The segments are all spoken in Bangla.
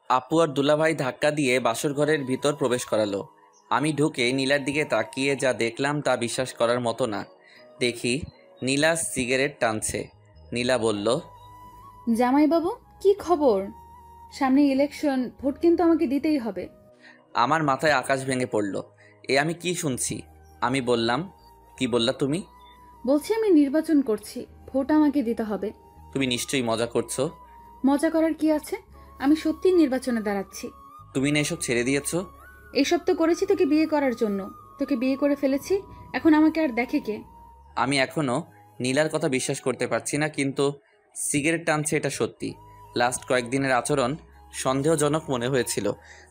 আপু আর দুলাভাই ধাক্কা দিয়ে বাসর ঘরের ভিতর প্রবেশ করালো। আমি ঢুকে নীলার দিকে তাকিয়ে যা দেখলাম তা বিশ্বাস করার মতো না। দেখি নীলা সিগারেট টানছে। নীলা বলল, জামাইবাবু, কি খবর? সামনে ইলেকশন, ভোট কিন্তু আমাকে দিতেই হবে। আমার মাথায় আকাশ ভেঙে পড়ল। এ আমি কি শুনছি? আমি বললাম, কি বললা তুমি? বলছি আমি নির্বাচন করছি, ভোট আমাকে দিতে হবে। তুমি নিশ্চয়ই মজা করছো। মজা করার কি আছে? আমি সত্যিই নির্বাচনে দাঁড়াচ্ছি। তুমি না এসব ছেড়ে দিয়েছো? এইসব তো করেছি তোকে বিয়ে করার জন্য। তোকে বিয়ে করে ফেলেছি, এখন আমাকে আর দেখে কে? আমি এখনো নীলার কথা বিশ্বাস করতে পারছি না, কিন্তু সিগারেট টানছে এটা সত্যি। লাস্ট কয়েকদিনের আচরণ সন্দেহজনক মনে হয়েছিল।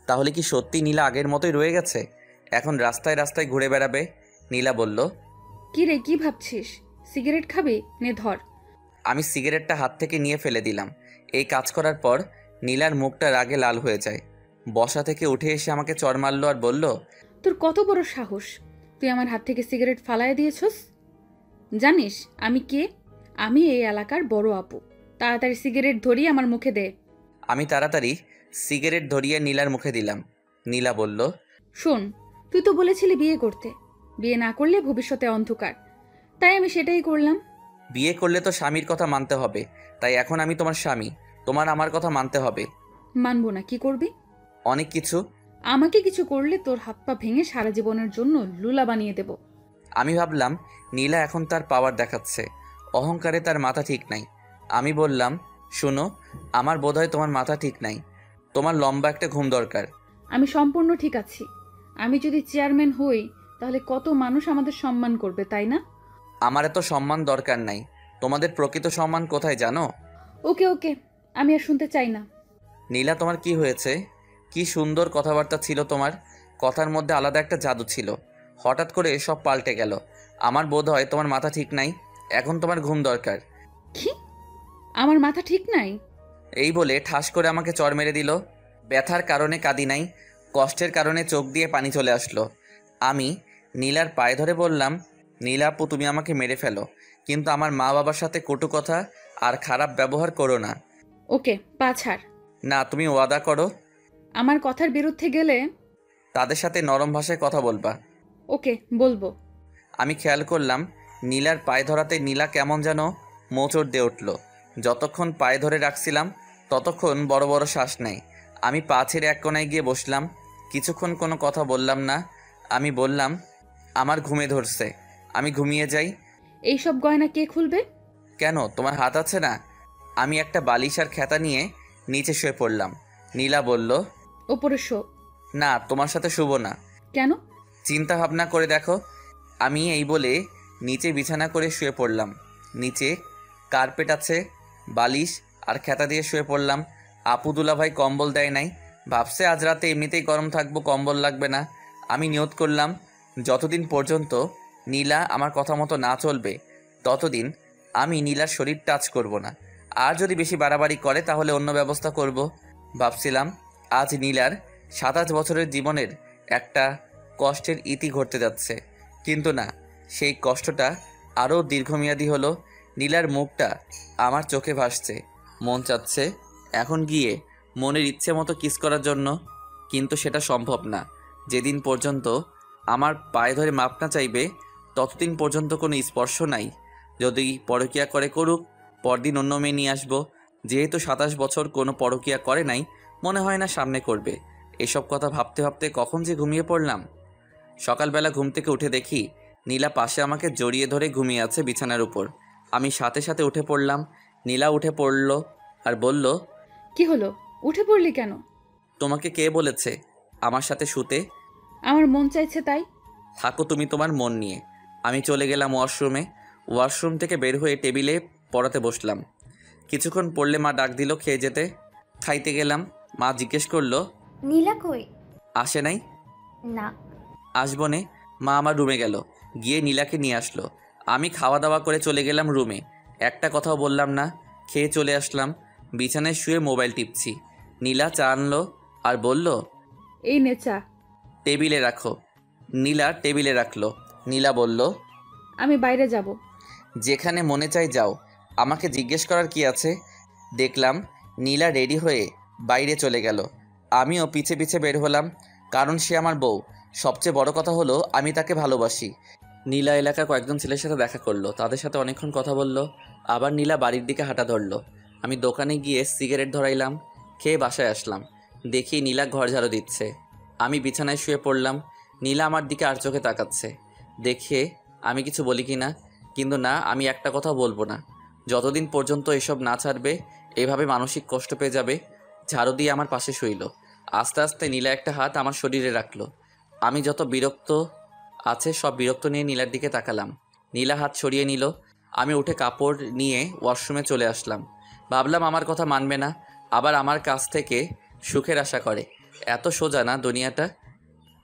তাহলে কি সত্যি নীলা আগের মতোই রয়ে গেছে? এখন রাস্তায় রাস্তায় ঘুরে বেড়াবে? নীলা বলল। কি রে, কি ভাবছিস? সিগারেট খাবি? নে ধর। আমি সিগারেটটা হাত থেকে নিয়ে ফেলে দিলাম। এই কাজ করার পর নীলার মুখটা রাগে লাল হয়ে যায়। বসা থেকে উঠে এসে আমাকে চড় মারল আর বলল, তোর কত বড় সাহস! তুই আমার হাত থেকে সিগারেট ফালাইয়া দিয়েছস। জানিস আমি কে? আমি এই এলাকার বড় আপু। তাড়াতাড়ি সিগারেট ধরিয়ে আমার মুখে দে। আমি তাড়াতাড়ি সিগারেট ধরিয়ে নীলার মুখে দিলাম। নীলা বলল, শোন, তুই তো বলেছিলি বিয়ে করতে। বিয়ে না করলে ভবিষ্যতে অন্ধকার, তাই আমি সেটাই করলাম। বিয়ে করলে তো স্বামীর কথা মানতে হবে, তাই এখন আমি তোমার স্বামী, তোমার আমার কথা মানতে হবে। মানবো না? কি করবি? অনেক কিছু। আমাকে কিছু করলে তোর হাত পা ভেঙে সারা জীবনের জন্য লুলা বানিয়ে দেব। আমি ভাবলাম নীলা এখন তার পাওয়ার দেখাচ্ছে, অহংকারে তার মাথা ঠিক নাই। আমি বললাম, শোনো, আমার বোধহয় তোমার মাথা ঠিক নাই, তোমার লম্বা একটা ঘুম দরকার। আমি সম্পূর্ণ ঠিক আছি। আমি যদি চেয়ারম্যান হই তাহলে কত মানুষ আমাদের সম্মান করবে, তাই না? আমার এত সম্মান দরকার নাই। তোমাদের প্রকৃত সম্মান কোথায় জানো? ওকে ওকে, আমি আর শুনতে চাই না। নীলা, তোমার কি হয়েছে? কি সুন্দর কথাবার্তা ছিল তোমার, কথার মধ্যে আলাদা একটা জাদু ছিল। হঠাৎ করে সব পাল্টে গেল। আমার বোধ হয় তোমার মাথা ঠিক নাই, এখন তোমার ঘুম দরকার। কি? আমার মাথা ঠিক নাই? এই বলে ঠাস করে আমাকে চড় মেরে দিল। ব্যথার কারণে কাঁদি নাই, কষ্টের কারণে চোখ দিয়ে পানি চলে আসলো। আমি নীলার পায়ে ধরে বললাম, নীলা আপু, তুমি আমাকে মেরে ফেলো, কিন্তু আমার মা বাবার সাথে কটু কথা আর খারাপ ব্যবহার করো না। ওকে, পা ছাড়। না, তুমি ওয়াদা করো। আমার কথার বিরুদ্ধে গেলে তাদের সাথে নরম ভাষায় কথা বলবা। ওকে, বলবো। আমি খেয়াল করলাম নীলার পায়ে ধরাতে নীলা কেমন যেন মোচড় দিয়ে উঠল। যতক্ষণ পায়ে ধরে রাখছিলাম ততক্ষণ বড় বড় শ্বাস নেয়। আমি পা ছেড়ে এক কোনায় গিয়ে বসলাম। কিছুক্ষণ কোনো কথা বললাম না। আমি বললাম, আমার ঘুমে ধরছে, আমি ঘুমিয়ে যাই। এইসব গয়না কে খুলবে? কেন, তোমার হাত আছে না? আমি একটা বালিশ আর খেতা নিয়ে নিচে শুয়ে পড়লাম। নীলা বলল, ওপরে শো। না, তোমার সাথে শুব না। কেন? চিন্তা ভাবনা করে দেখো। আমি এই বলে নিচে বিছানা করে শুয়ে পড়লাম। নিচে কার্পেট আছে, বালিশ আর খেতা দিয়ে শুয়ে পড়লাম। আপু দুলাভাই কম্বল দেয় নাই, ভাবছে আজ রাতে এমনিতেই গরম থাকবো, কম্বল লাগবে না। আমি নিয়ত করলাম যতদিন পর্যন্ত নীলা আমার কথা মতো না চলবে ততদিন আমি নীলার শরীর টাচ করব না। আর যদি বেশি বাড়াবাড়ি করে তাহলে অন্য ব্যবস্থা করব। ভাবছিলাম আজ নীলার 27 বছরের জীবনের একটা কষ্টের ইতি ঘটতে যাচ্ছে, কিন্তু না, সেই কষ্টটা আরও দীর্ঘমেয়াদী হলো। নীলার মুখটা আমার চোখে ভাসছে। মন চাচ্ছে এখন গিয়ে মনের ইচ্ছে মতো কিস করার জন্য, কিন্তু সেটা সম্ভব না। যেদিন পর্যন্ত আমার পায়ে ধরে মাপ না চাইবে ততদিন পর্যন্ত কোনো স্পর্শ নাই। যদি পরকীয়া করে করুক, পরদিন অন্য মেয়ে নিয়ে আসবো। যেহেতু 27 বছর কোনো পরকীয়া করে নাই, মনে হয় না সামনে করবে। এসব কথা ভাবতে ভাবতে কখন যে ঘুমিয়ে পড়লাম। সকালবেলা ঘুম থেকে উঠে দেখি নীলা পাশে আমাকে জড়িয়ে ধরে ঘুমিয়ে আছে বিছানার উপর। আমি সাথে সাথে উঠে পড়লাম। নীলা উঠে পড়ল আর বলল, কি হলো? উঠে পড়লি কেন? তোমাকে কে বলেছে আমার সাথে শুতে? আমার মন চাইছে তাই। থাকো তুমি তোমার মন নিয়ে। আমি চলে গেলাম ওয়াশরুমে। ওয়াশরুম থেকে বের হয়ে টেবিলে পড়াতে বসলাম। কিছুক্ষণ পড়লে মা ডাক দিল খেয়ে যেতে। খাইতে গেলাম। মা জিজ্ঞেস করলো, নীলা কই? আসে নাই? না। আসবো নে। মা আমার রুমে গেল, গিয়ে নীলাকে নিয়ে আসলো। আমি খাওয়া দাওয়া করে চলে গেলাম রুমে। একটা কথাও বললাম না, খেয়ে চলে আসলাম। বিছানায় শুয়ে মোবাইল টিপছি। নীলা চা আনলো আর বলল, এই নে চা। টেবিলে রাখো। নীলা টেবিলে রাখলো। নীলা বলল, আমি বাইরে যাব। যেখানে মনে চাই যাও, আমাকে জিজ্ঞেস করার কি আছে? দেখলাম নীলা রেডি হয়ে বাইরে চলে গেল। আমিও পিছে পিছে বের হলাম, কারণ সে আমার বউ। সবচেয়ে বড় কথা হলো আমি তাকে ভালোবাসি। নীলা এলাকার কয়েকজন ছেলের সাথে দেখা করলো, তাদের সাথে অনেকক্ষণ কথা বললো। আবার নীলা বাড়ির দিকে হাঁটা ধরলো। আমি দোকানে গিয়ে সিগারেট ধরাইলাম, খেয়ে বাসায় আসলাম। দেখি নীলা ঘর ঝাড়ু দিচ্ছে। আমি বিছানায় শুয়ে পড়লাম। নীলা আমার দিকে আর চোখে তাকাচ্ছে। দেখে আমি কিছু বলি কি না, কিন্তু না, আমি একটা কথাও বলবো না। যতদিন পর্যন্ত এসব না ছাড়বে, এভাবে মানসিক কষ্ট পেয়ে যাবে। ঝাড়ু দিয়ে আমার পাশে শুইল। আস্তে আস্তে নীলা একটা হাত আমার শরীরে রাখলো। আমি যত বিরক্ত আছে সব বিরক্ত নিয়ে নীলার দিকে তাকালাম। নীলা হাত সরিয়ে নিল। আমি উঠে কাপড় নিয়ে ওয়াশরুমে চলে আসলাম। ভাবলাম আমার কথা মানবে না, আবার আমার কাছ থেকে সুখের আশা করে। এত সোজা না দুনিয়াটা।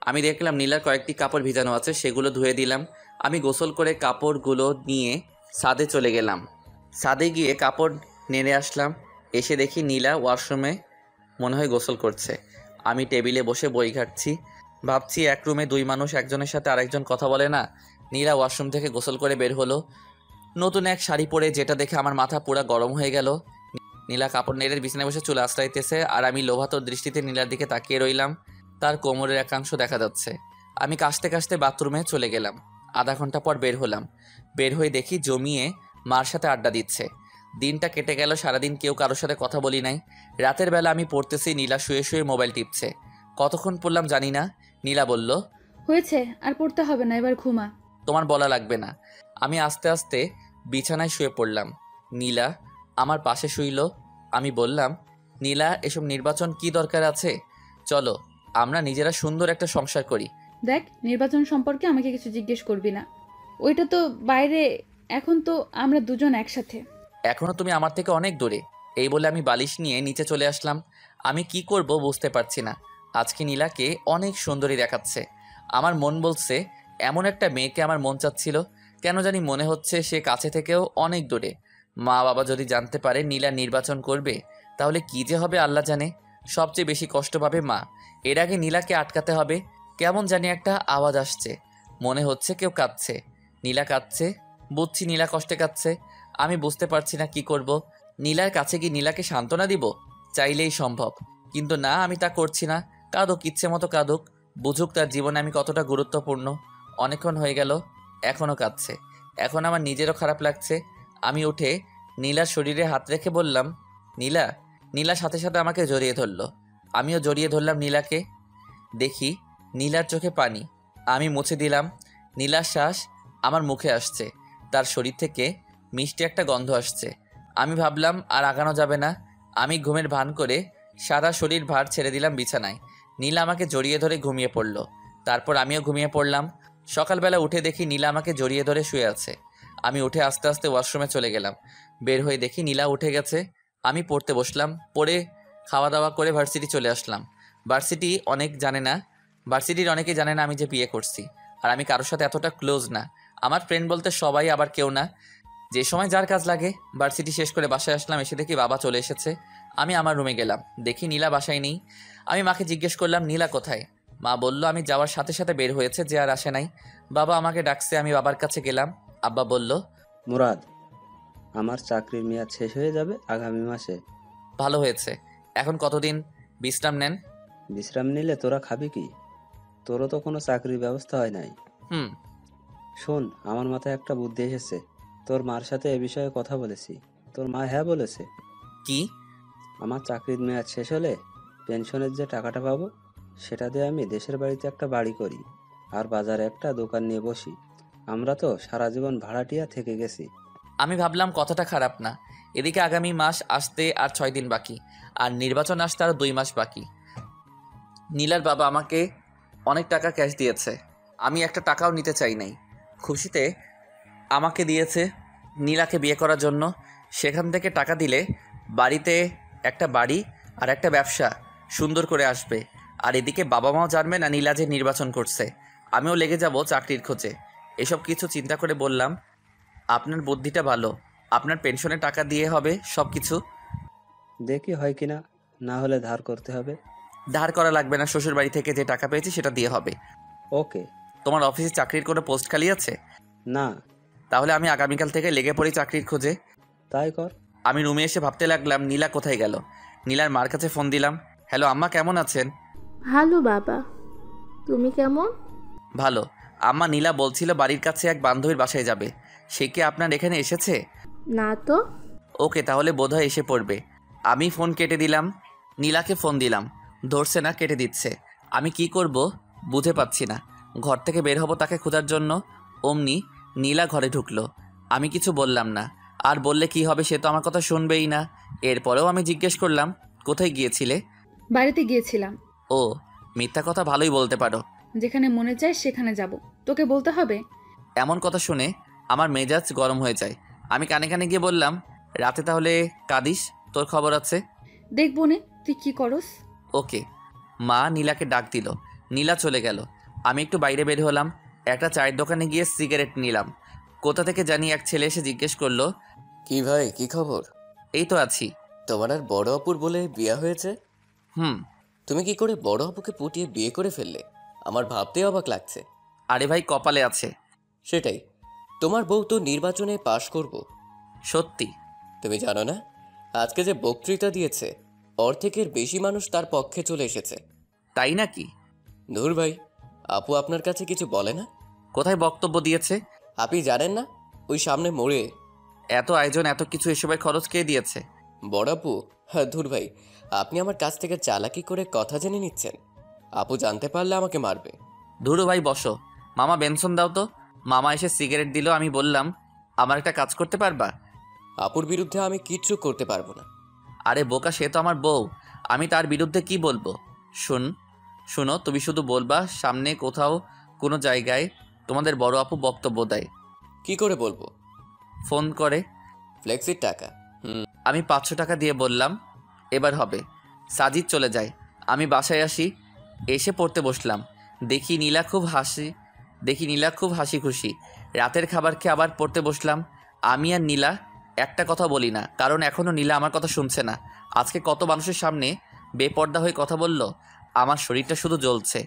আমি দেখলাম নীলার কয়েকটি কাপড় ভিজানো আছে, সেগুলো ধুয়ে দিলাম। আমি গোসল করে কাপড়গুলো নিয়ে ছাদে চলে গেলাম। ছাদে গিয়ে কাপড় নেড়ে আসলাম। এসে দেখি নীলা ওয়াশরুমে মনে হয় গোসল করছে। আমি টেবিলে বসে বই ঘাঁটছি। ভাবছি, এক রুমে দুই মানুষ, একজনের সাথে আরেকজন কথা বলে না। নীলা ওয়াশরুম থেকে গোসল করে বের হলো, নতুন এক শাড়ি পরে, যেটা দেখে আমার মাথা পুরো গরম হয়ে গেল। নীলা কাপড় নেড়ে বিছানায় বসে চুল আঁচড়াইতেছে, আর আমি লোভাতর দৃষ্টিতে নীলার দিকে তাকিয়ে রইলাম। তার কোমরের একাংশ দেখা যাচ্ছে। আমি কাশতে কাশতে বাথরুমে চলে গেলাম। আধা ঘন্টা পর বের হলাম। বের হয়ে দেখি জমিয়ে মার সাথে আড্ডা দিচ্ছে। দিনটা কেটে গেল, সারাদিন কেউ কারোর সাথে কথা বলি নাই। রাতের বেলা আমি পড়তেছি, নীলা শুয়ে শুয়ে মোবাইল টিপছে। কতক্ষণ পড়লাম জানি না। নীলা বলল, হয়েছে, আর পড়তে হবে না, এবার ঘুমা। তোমার বলা লাগবে না। আমি আস্তে আস্তে বিছানায় শুয়ে পড়লাম। নীলা আমার পাশে শুইল। আমি বললাম, নীলা, এসব নির্বাচন কি দরকার আছে? চলো আমরা নিজেরা সুন্দর একটা সংসার করি। দেখ, নির্বাচন সম্পর্কে আমাকে কিছু জিজ্ঞেস করবি না। ওইটা তো বাইরে, এখন তো আমরা দুজন একসাথে। এখনও তুমি আমার থেকে অনেক দূরে। এই বলে আমি বালিশ নিয়ে নিচে চলে আসলাম। আমি কি করব বুঝতে পারছি না। আজকে নীলাকে অনেক সুন্দরী দেখাচ্ছে। আমার মন বলছে, এমন একটা মেয়েকে আমার মন চাচ্ছিল। কেন জানি মনে হচ্ছে সে কাছে থেকেও অনেক দূরে। মা বাবা যদি জানতে পারে নীলা নির্বাচন করবে, তাহলে কি যে হবে আল্লাহ জানে। সবচেয়ে বেশি কষ্ট পাবে মা। এর আগে নীলাকে আটকাতে হবে। কেমন জানি একটা আওয়াজ আসছে, মনে হচ্ছে কেউ কাঁদছে। নীলা কাঁদছে, বুঝছি নীলা কষ্টে কাঁদছে। আমি বুঝতে পারছি না কি করব। নীলার কাছে গিয়ে নীলাকে সান্ত্বনা দিব? চাইলেই সম্ভব, কিন্তু না, আমি তা করছি না। কাঁদুক, ইচ্ছে মতো কাঁদুক, বুঝুক তার জীবনে আমি কতটা গুরুত্বপূর্ণ। অনেকক্ষণ হয়ে গেল, এখনও কাঁদছে। এখন আমার নিজেরও খারাপ লাগছে। আমি উঠে নীলার শরীরে হাত রেখে বললাম, নীলা। নীলা সাথে সাথে আমাকে জড়িয়ে ধরল। আমিও জড়িয়ে ধরলাম নীলাকে। দেখি নীলার চোখে পানি। আমি মুছে দিলাম। নীলার শ্বাস আমার মুখে আসছে। তার শরীর থেকে মিষ্টি একটা গন্ধ আসছে। আমি ভাবলাম আর আগানো যাবে না। আমি ঘুমের ভান করে সারা শরীর ভার ছেড়ে দিলাম বিছানায়। নীলা আমাকে জড়িয়ে ধরে ঘুমিয়ে পড়ল। তারপর আমিও ঘুমিয়ে পড়লাম। সকালবেলা উঠে দেখি নীলা আমাকে জড়িয়ে ধরে শুয়ে আছে। আমি উঠে আস্তে আস্তে ওয়াশরুমে চলে গেলাম। বের হয়ে দেখি নীলা উঠে গেছে। আমি পড়তে বসলাম। পড়ে খাওয়া দাওয়া করে ভার্সিটি চলে আসলাম। ভার্সিটির অনেকেই জানে না আমি যে বিয়ে করছি। আর আমি কারোর সাথে এতটা ক্লোজ না। আমার ফ্রেন্ড বলতে সবাই, আবার কেউ না। যে সময় যার কাজ লাগে। ভার্সিটি শেষ করে বাসায় আসলাম। এসে দেখি বাবা চলে এসেছে। আমি আমার রুমে গেলাম, দেখি নীলা বাসায় নেই। আমি মাকে জিজ্ঞেস করলাম, নীলা কোথায়? মা বলল আমি যাওয়ার সাথে সাথে বের হয়েছে, যে আর আসে নাই। বাবা আমাকে ডাকছে, আমি বাবার কাছে গেলাম। আব্বা বলল, মুরাদ, আমার চাকরির মেয়াদ শেষ হয়ে যাবে আগামী মাসে। ভালো হয়েছে। এখন কতদিন বিশ্রাম নেন? বিশ্রাম নিলে তোরা খাবি কি? তোরও তো কোনো চাকরির ব্যবস্থা হয় নাই। হুম। শোন, আমার মাথায় একটা বুদ্ধি এসেছে। তোর মার সাথে এ বিষয়ে কথা বলেছি। তোর মা হ্যাঁ বলেছে। কি? আমার চাকরির মেয়াদ শেষ হলে পেনশনের যে টাকাটা পাবো, সেটা দিয়ে আমি দেশের বাড়িতে একটা বাড়ি করি, আর বাজারে একটা দোকান নিয়ে বসি। আমরা তো সারা জীবন ভাড়াটিয়া থেকে গেছি। আমি ভাবলাম কথাটা খারাপ না। এদিকে আগামী মাস আসতে আর 6 দিন বাকি, আর নির্বাচন আসতে আর 2 মাস বাকি। নীলার বাবা আমাকে অনেক টাকা ক্যাশ দিয়েছে। আমি একটা টাকাও নিতে চাই নাই। খুশিতে আমাকে দিয়েছে নীলাকে বিয়ে করার জন্য। সেখান থেকে টাকা দিলে বাড়িতে একটা বাড়ি আর একটা ব্যবসা সুন্দর করে আসবে। আর এদিকে বাবা মাও জানবে না নীলা যে নির্বাচন করছে। আমিও লেগে যাব চাকরির খোঁজে। এসব কিছু চিন্তা করে বললাম, আপনার বুদ্ধিটা ভালো। আপনার পেনশনের টাকা দিয়ে হবে সব কিছু? দেখি হয় কিনা, না হলে ধার করতে হবে। ধার করা লাগবে না, শ্বশুর বাড়ি থেকে যে টাকা পেয়েছি সেটা দিয়ে হবে। ওকে। তোমার অফিসে চাকরির কোনো পোস্ট খালি আছে? না। তাহলে আমি আগামীকাল থেকে লেগে পড়ি চাকরির খোঁজে। তাই কর। আমি রুমে এসে ভাবতে লাগলাম নীলা কোথায় গেল। নীলার মার কাছে ফোন দিলাম। হ্যালো আম্মা, কেমন আছেন? ভালো বাবা, তুমি কেমন? ভালো। আম্মা, নীলা বলছিল বাড়ির কাছে এক বান্ধবীর বাসায় যাবে। সে কি আপনার এখানে এসেছে? না তো। ওকে, তাহলে বোধহয় এসে পড়বে। আমি ফোন কেটে দিলাম। নীলাকে ফোন দিলাম, ধরছে না, কেটে দিচ্ছে। আমি কি করব বুঝে পাচ্ছি না। ঘর থেকে বের হব তাকে খোঁজার জন্য, অমনি নীলা ঘরে ঢুকলো। আমি কিছু বললাম না, আর বললে কি হবে, সে তো আমার কথা শুনবেই না। এরপরেও আমি জিজ্ঞেস করলাম, কোথায় গিয়েছিলে? বাড়িতে গিয়েছিলাম। ও, মিথ্যা কথা ভালোই বলতে পারো। যেখানে মনে চায় সেখানে যাব, তোকে বলতে হবে? এমন কথা শুনে আমার মেজাজ গরম হয়ে যায়। আমি কানে কানে গিয়ে বললাম, রাতে তাহলে কাঁদিস, তোর খবর আছে। দেখবো নে তুই কি করস। ওকে। মা নীলাকে ডাক দিল। নীলা চলে গেল। আমি একটু বাইরে বের হলাম। একটা চায়ের দোকানে গিয়ে সিগারেট নিলাম। কোথা থেকে জানি এক ছেলে এসে জিজ্ঞেস করলো, কি ভাই, কি খবর? এই তো আছি। তোমার আর বড় আপুর বলে বিয়ে হয়েছে? হুম। তুমি কি করে বড় আপুকে পটিয়ে বিয়ে করে ফেললে? আমার ভাবতেই অবাক লাগছে। আরে ভাই, কপালে আছে। সেটাই, তোমার বউ তো নির্বাচনে পাশ করব। সত্যি? তুমি জানো না, আজকে যে বক্তৃতা দিয়েছে অর্ধেকের বেশি মানুষ তার পক্ষে চলে এসেছে। তাই নাকি? ধুর ভাই, আপু আপনার কাছে কিছু বলে না? কোথায় বক্তব্য দিয়েছে? আপনি জানেন না, ওই সামনে মোড়ে। এত আয়োজন, এত কিছু, এসবের খরচ কে দিয়েছে? বড় আপু। হ্যাঁ ধুর ভাই, আপনি আমার কাছ থেকে চালাকি করে কথা জেনে নিচ্ছেন। আপু জানতে পারলে আমাকে মারবে। ধুরু ভাই, বসো। মামা বেনসন দাও তো। মামা এসে সিগারেট দিল। আমি বললাম, আমার একটা কাজ করতে পারবা? আপুর বিরুদ্ধে আমি কিচ্ছু করতে পারবো না। আরে বোকা, সে তো আমার বউ। আমি তার বিরুদ্ধে কি বলবো? শোনো, তুমি শুধু বলবা সামনে কোথাও কোনো জায়গায় তোমাদের বড় আপু বক্তব্য দেয়। কি করে বলবো? ফোন করে। ফ্লেক্সির টাকা। আমি 500 টাকা দিয়ে বললাম, এবার হবে। সাজিদ চলে যায়। আমি বাসায় আসি। এসে পড়তে বসলাম। দেখি নীলা খুব হাসি খুশি। রাতের খাবার খেয়ে আবার পড়তে বসলাম। আমি আর নীলা একটা কথা বলি না, কারণ এখনও নীলা আমার কথা শুনছে না। আজকে কত মানুষের সামনে বেপর্দা হয়ে কথা বলল। আমার শরীরটা শুধু জ্বলছে।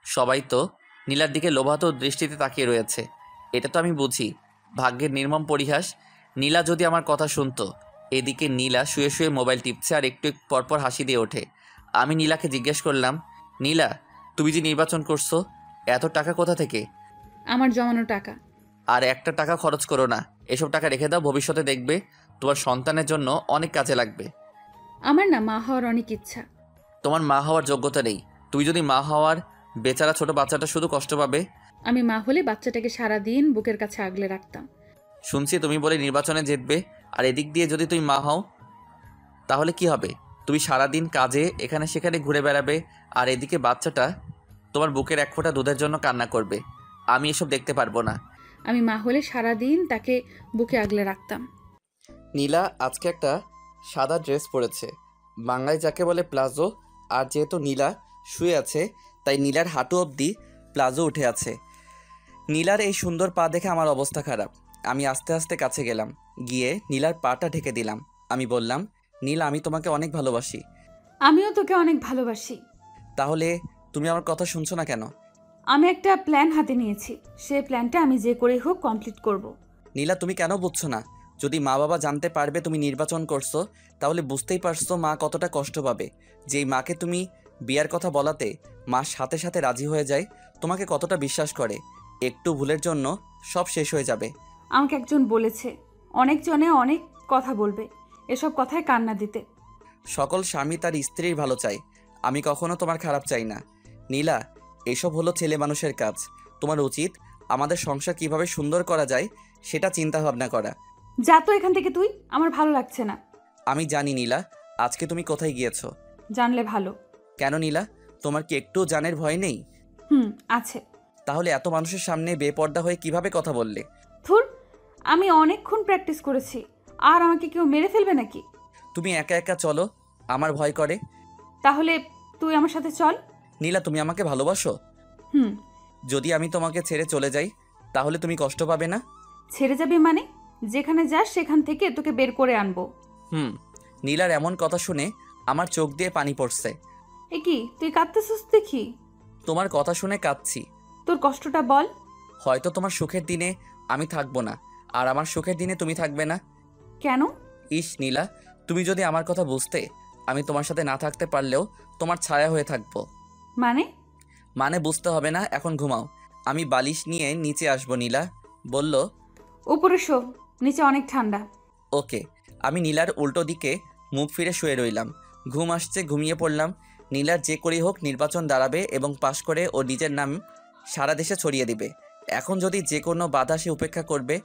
সবাই তো নীলার দিকে লোভাত দৃষ্টিতে তাকিয়ে রয়েছে। এটা তো আমি বুঝি, ভাগ্যের নির্মম পরিহাস। নীলা যদি আমার কথা শুনতো। এদিকে নীলা শুয়ে শুয়ে মোবাইল টিপছে আর একটু একটু পরপর হাসি দিয়ে ওঠে। আমি নীলাকে জিজ্ঞেস করলাম, নীলা, তুমি যে নির্বাচন করছো, এত টাকা কোথা থেকে? আমার জমানো টাকা। আর একটা টাকা খরচ করো না, এসব টাকা রেখে দাও, ভবিষ্যতে দেখবে তোমার সন্তানের জন্য অনেক কাজে লাগবে। আমার না মা হওয়ার অনেক ইচ্ছা। তোমার মা হওয়ার যোগ্যতা নেই। তুই যদি মা হওয়ার, বেচারা ছোট বাচ্চাটা শুধু কষ্ট পাবে। আমি মা হলে বাচ্চাটাকে সারাদিন বুকের কাছে আগলে রাখতাম। শুনছি তুমি বলে নির্বাচনে জিতবে, আর এদিক দিয়ে যদি তুমি মা হও তাহলে কি হবে? তুমি সারাদিন কাজে এখানে সেখানে ঘুরে বেড়াবে, আর এদিকে বাচ্চাটা তোমার বুকের এক ফোঁটা দুধের জন্য কান্না করবে। আমি এসব দেখতে পারবো না। আমি মা হলে সারাদিন তাকে বুকে আগলে রাখতাম। নীলা আজকে একটা সাদা ড্রেস পরেছে, বাংলায় যাকে বলে প্লাজো। আর যেহেতু নীলা শুয়ে আছে, তাই নীলার হাঁটু অবধি প্লাজো উঠে আছে। নীলার এই সুন্দর পা দেখে আমার অবস্থা খারাপ। আমি আস্তে আস্তে কাছে গেলাম, গিয়ে নীলার পাটা ঢেকে দিলাম। আমি বললাম, নীলা, আমি তোমাকে অনেক ভালোবাসি। আমিও তোকে অনেক ভালোবাসি। তাহলে তুমি আমার কথা শুনছো না কেন? আমি একটা প্ল্যান হাতে নিয়েছি, সেই প্ল্যানটা আমি যে করেই হোক কমপ্লিট করব। নীলা, তুমি কেন বুঝছো না? যদি মা বাবা জানতে পারবে তুমি নির্বাচন করছো, তাহলে বুঝতেই পারছো মা কতটা কষ্ট পাবে। যেই মাকে তুমি বিয়ার কথা বলাতে মা সাথে সাথে রাজি হয়ে যায়, তোমাকে কতটা বিশ্বাস করে। একটু ভুলের জন্য সব শেষ হয়ে যাবে। আমাকে একজন বলেছে অনেকজনে অনেক কথা বলবে, এসব কথায় কান্না দিতে। সকল স্বামী তার স্ত্রীর ভালো চায়, আমি কখনো তোমার খারাপ চাই না। নীলা, এসব হলো ছেলে মানুষের কাজ। তোমার উচিত আমাদের সংসার কিভাবে সুন্দর করা যায় সেটা চিন্তা ভাবনা করা। যা তো এখান থেকে তুই, আমার ভালো লাগছে না। আমি জানি নীলা, আজকে তুমি কোথায় গিয়েছো। জানলে ভালো। কেন নীলা, তোমার কি একটু জানের ভয় নেই? আছে। তাহলে এত মানুষের সামনে বেপর্দা হয়ে কিভাবে কথা বললে? ধুর, আমি অনেকক্ষণ প্র্যাকটিস করেছি, আর আমাকে কেউ মেরে ফেলবে নাকি? তুমি একা একা চলো, আমার ভয় করে। তাহলে তুই আমার সাথে চল। নীলা, তুমি আমাকে ভালোবাসো? হুম। যদি আমি তোমাকে ছেড়ে চলে যাই তাহলে তুমি কষ্ট পাবে না? ছেড়ে যাবে মানে? যেখানে যাস সেখান থেকে তোকে বের করে আনবো। নীলার এমন কথা শুনে আমার চোখ দিয়ে পানি পড়ছে। এ কি, তুই কাঁদতেছিস দেখি? তোমার কথা শুনে কাঁদছি। তোর কষ্টটা বল। হয়তো তোমার সুখের দিনে আমি থাকবো না, আর আমার সুখের দিনে তুমি থাকবে না। কেন? ইস নীলা, তুমি যদি আমার কথা বুঝতে আমি তোমার সাথে না থাকতে পারলেও তোমার ছায়া হয়ে থাকবো। মানে? মানে বুঝতে হবে না, এখন ঘুমাও। আমি বালিশ নিয়ে নিচে আসবো। নীলা বলল, উপরে শো, নিচে অনেক ঠান্ডা। ওকে। আমি নীলার উল্টো দিকে মুখ ফিরে শুয়ে রইলাম। ঘুম আসছে, ঘুমিয়ে পড়লাম। নীলার যে করেই হোক নির্বাচন দাঁড়াবে এবং পাশ করে ও নিজের নাম সারা দেশে ছড়িয়ে দিবে। এখন যদি যে কোনো বাধা সে উপেক্ষা করবে,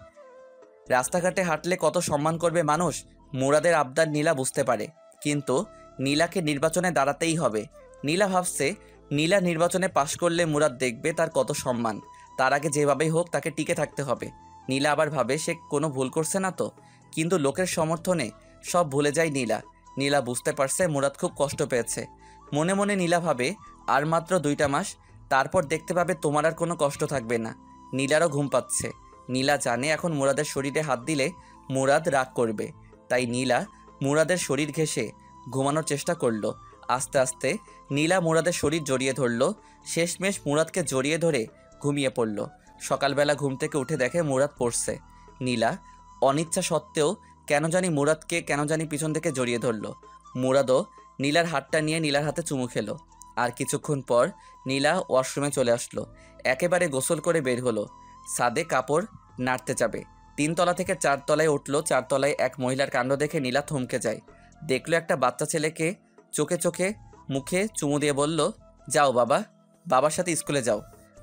রাস্তাঘাটে হাঁটলে কত সম্মান করবে মানুষ। মুরাদের আবদার নীলা বুঝতে পারে, কিন্তু নীলাকে নির্বাচনে দাঁড়াতেই হবে। নীলা ভাবছে নীলা নির্বাচনে পাশ করলে মুরাদ দেখবে তার কত সম্মান। তার আগে যেভাবেই হোক তাকে টিকে থাকতে হবে। নীলা আবার ভাবে সে কোনো ভুল করছে না তো, কিন্তু লোকের সমর্থনে সব ভুলে যায় নীলা। নীলা বুঝতে পারছে মুরাদ খুব কষ্ট পেয়েছে। মনে মনে নীলা ভাবে আর মাত্র 2টা মাস, তারপর দেখতে পাবে তোমার আর কোনো কষ্ট থাকবে না। নীলারও ঘুম পাচ্ছে। নীলা জানে এখন মুরাদের শরীরে হাত দিলে মুরাদ রাগ করবে, তাই নীলা মুরাদের শরীর ঘেঁষে ঘুমানোর চেষ্টা করলো। আস্তে আস্তে নীলা মুরাদের শরীর জড়িয়ে ধরলো। শেষমেশ মুরাদকে জড়িয়ে ধরে ঘুমিয়ে পড়ল। সকালবেলা ঘুম থেকে উঠে দেখে মুরাদ পড়ছে। নীলা অনিচ্ছা সত্ত্বেও কেন জানি পিছন থেকে জড়িয়ে ধরলো। মুরাদও নীলার হাতটা নিয়ে নীলার হাতে চুমু খেলো। আর কিছুক্ষণ পর নীলা ওয়াশরুমে চলে আসলো। একেবারে গোসল করে বের হলো। ছাদে কাপড় নাড়তে যাবে। 3 তলা থেকে 4 তলায় উঠলো। 4 তলায় এক মহিলার কাণ্ড দেখে নীলা থমকে যায়। দেখলো একটা বাচ্চা ছেলেকে চোখে মুখে চুমু দিয়ে বলল, যাও বাবা, বাবার সাথে স্কুলে যাও।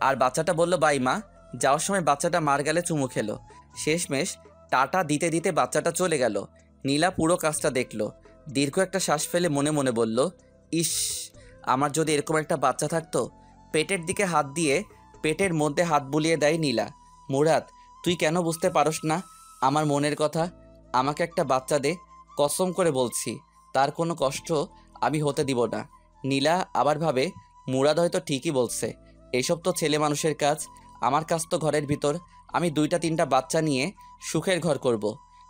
আর বাচ্চাটা বলল, বাই মা। যাওয়ার সময় বাচ্চাটা মার গালে চুমু খেলো। শেষমেশ টাটা দিতে দিতে বাচ্চাটা চলে গেল। নীলা পুরো কাজটা দেখলো। দীর্ঘ একটা শ্বাস ফেলে মনে মনে বলল, ইস, আমার যদি এরকম একটা বাচ্চা থাকতো। পেটের দিকে হাত দিয়ে পেটের মধ্যে হাত বুলিয়ে দেয় নীলা। মুরাদ, তুই কেন বুঝতে পারস না আমার মনের কথা? আমাকে একটা বাচ্চা দে, কসম করে বলছি তার কোনো কষ্ট আমি হতে দিব না। নীলা আবার ভাবে মুরাদ হয়তো ঠিকই বলছে, এইসব তো ছেলে মানুষের কাজ। আমার কাজ তো ঘরের ভিতর। আমি 2টা-3টা বাচ্চা নিয়ে সুখের ঘর করব।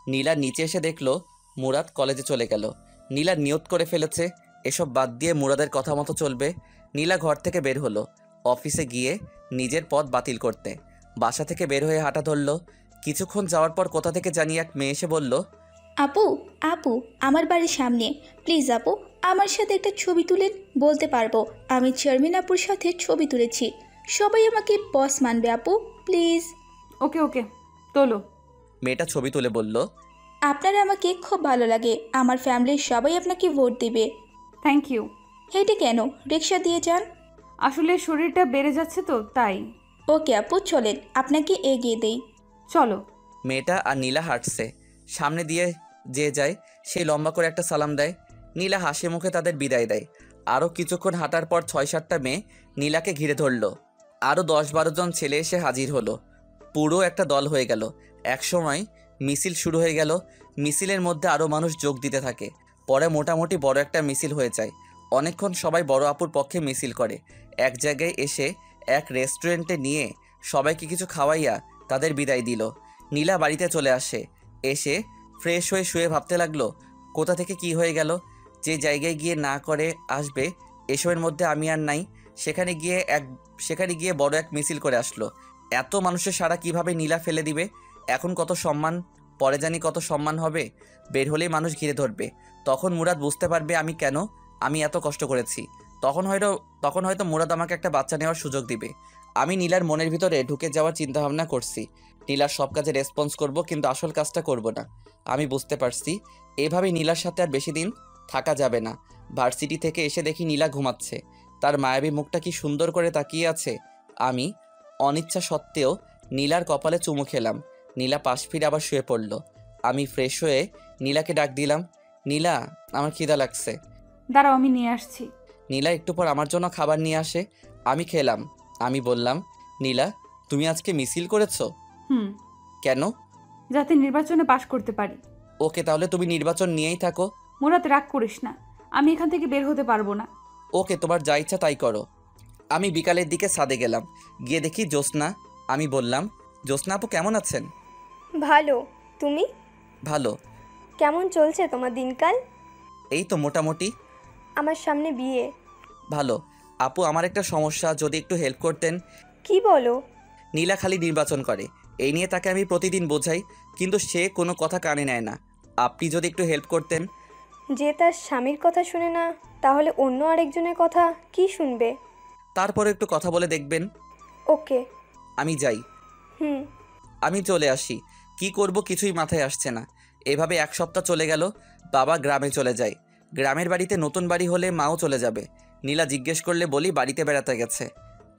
নীলা নিচে এসে দেখলো মুরাদ কলেজে চলে গেল। নীলা নিয়ত করে ফেলেছে এসব বাদ দিয়ে মুরাদের কথা মতো চলবে। নীলা ঘর থেকে বের হলো অফিসে গিয়ে নিজের পদ বাতিল করতে। বাসা থেকে বের হয়ে হাঁটা ধরলো। কিছুক্ষণ যাওয়ার পর কোথা থেকে জানি এক মেয়ে এসে বলল, আপু, আপু, আমার বাড়ির সামনে, প্লিজ আপু, আমার সাথে একটা ছবি তুলেন। বলতে পারবো আমি চেয়ারম্যান আপুর সাথে ছবি তুলেছি। সবাই আমাকে বস মানবে আপু, প্লিজ। ওকে ওকে, তোলো। মেয়েটা ছবি তুলে বলল, আপনার আমাকে খুব ভালো লাগে। আমার ফ্যামিলির সবাই আপনাকে ভোট দেবে। Thank you. হেঁটে কেন, রিক্সা দিয়ে যান। আসলে শরীরটা বেড়ে যাচ্ছে তো তাই। ওকে আপু, চলেন, আপনাকে এগিয়ে দেই। চলো। মেয়েটা আর নীলা হাঁটছে। সামনে দিয়ে যে যায় সেই লম্বা করে একটা সালাম দেয়। নীলা হাসি মুখে তাদের বিদায় দেয়। আরও কিছুক্ষণ হাঁটার পর 6-7টা মেয়ে নীলাকে ঘিরে ধরল। আরও 10-12 জন ছেলে এসে হাজির হলো। পুরো একটা দল হয়ে গেল। একসময় মিছিল শুরু হয়ে গেল। মিছিলের মধ্যে আরও মানুষ যোগ দিতে থাকে। পরে মোটামুটি বড় একটা মিছিল হয়ে যায়। অনেকক্ষণ সবাই বড় আপুর পক্ষে মিছিল করে। এক জায়গায় এসে এক রেস্টুরেন্টে নিয়ে সবাইকে কিছু খাওয়াইয়া তাদের বিদায় দিল। নীলা বাড়িতে চলে আসে। এসে ফ্রেশ হয়ে শুয়ে ভাবতে লাগলো, কোথা থেকে কি হয়ে গেল। যে জায়গায় গিয়ে না করে আসবে এসবের মধ্যে আমি আর নাই, সেখানে গিয়ে বড় এক মিছিল করে আসলো। এত মানুষের সারা কিভাবে নীলা ফেলে দিবে। এখন কত সম্মান, পরে জানি কত সম্মান হবে। বের হলেই মানুষ ঘিরে ধরবে। তখন মুরাদ বুঝতে পারবে আমি এত কষ্ট করেছি। তখন হয়তো মুরাদ আমাকে একটা বাচ্চা নেওয়ার সুযোগ দিবে। আমি নীলার মনের ভিতরে ঢুকে যাওয়ার চিন্তাভাবনা করছি। নীলার সব কাজে রেসপন্স করব, কিন্তু আসল কাজটা করব না। আমি বুঝতে পারছি এভাবেই নীলার সাথে আর বেশি দিন থাকা যাবে না। ভার্সিটি থেকে এসে দেখি নীলা ঘুমাচ্ছে। তার মায়াবী মুখটা কি সুন্দর করে তাকিয়ে আছে। আমি অনিচ্ছা সত্ত্বেও নীলার কপালে চুমু খেলাম। নীলা পাশ ফিরে আবার শুয়ে পড়ল। আমি ফ্রেশ হয়ে নীলাকে ডাক দিলাম, নীলা, আমার খিদা লাগছে। দাঁড়াও, আমি নিয়ে আসছি। নীলা একটু পর আমার জন্য খাবার নিয়ে আসে। আমি খেলাম। আমি বললাম, নীলা, তুমি আজকে মিছিল করেছো? কেন? যাতে নির্বাচনে পাশ করতে পারি। ওকে, তাহলে তুমি নির্বাচন নিয়েই থাকো। মুরাদ, রাগ করিস না, আমি এখান থেকে বের হতে পারবো না। ওকে, তোমার যা ইচ্ছা তাই করো। আমি বিকালের দিকে ছাদে গেলাম। গিয়ে দেখি জ্যোৎস্না। আমি বললাম, জ্যোৎস্না আপু কেমন আছেন? ভালো, তুমি? ভালো। কেমন চলছে তোমার দিনকাল? এই তো মোটামুটি। আমার সামনে বিয়ে। ভালো। আপু, আমার একটা সমস্যা, যদি একটু হেল্প করতেন। কি বলো? নীলা খালি নির্বাচন করে, এই নিয়ে তাকে আমি প্রতিদিন বোঝাই, কিন্তু সে কোনো কথা কানে নেয় না। আপনি যদি একটু হেল্প করতেন। যে তার স্বামীর কথা শুনে না, তাহলে অন্য আরেকজনের কথা কি শুনবে? তারপরে একটু কথা বলে দেখবেন। ওকে। আমি যাই। হুম। আমি চলে আসি। কি করব কিছুই মাথায় আসছে না। এভাবে 1 সপ্তাহ চলে গেল। বাবা গ্রামে চলে যায়। গ্রামের বাড়িতে নতুন বাড়ি হলে মাও চলে যাবে। নীলা জিজ্ঞেস করলে বলি বাড়িতে বেড়াতে গেছে।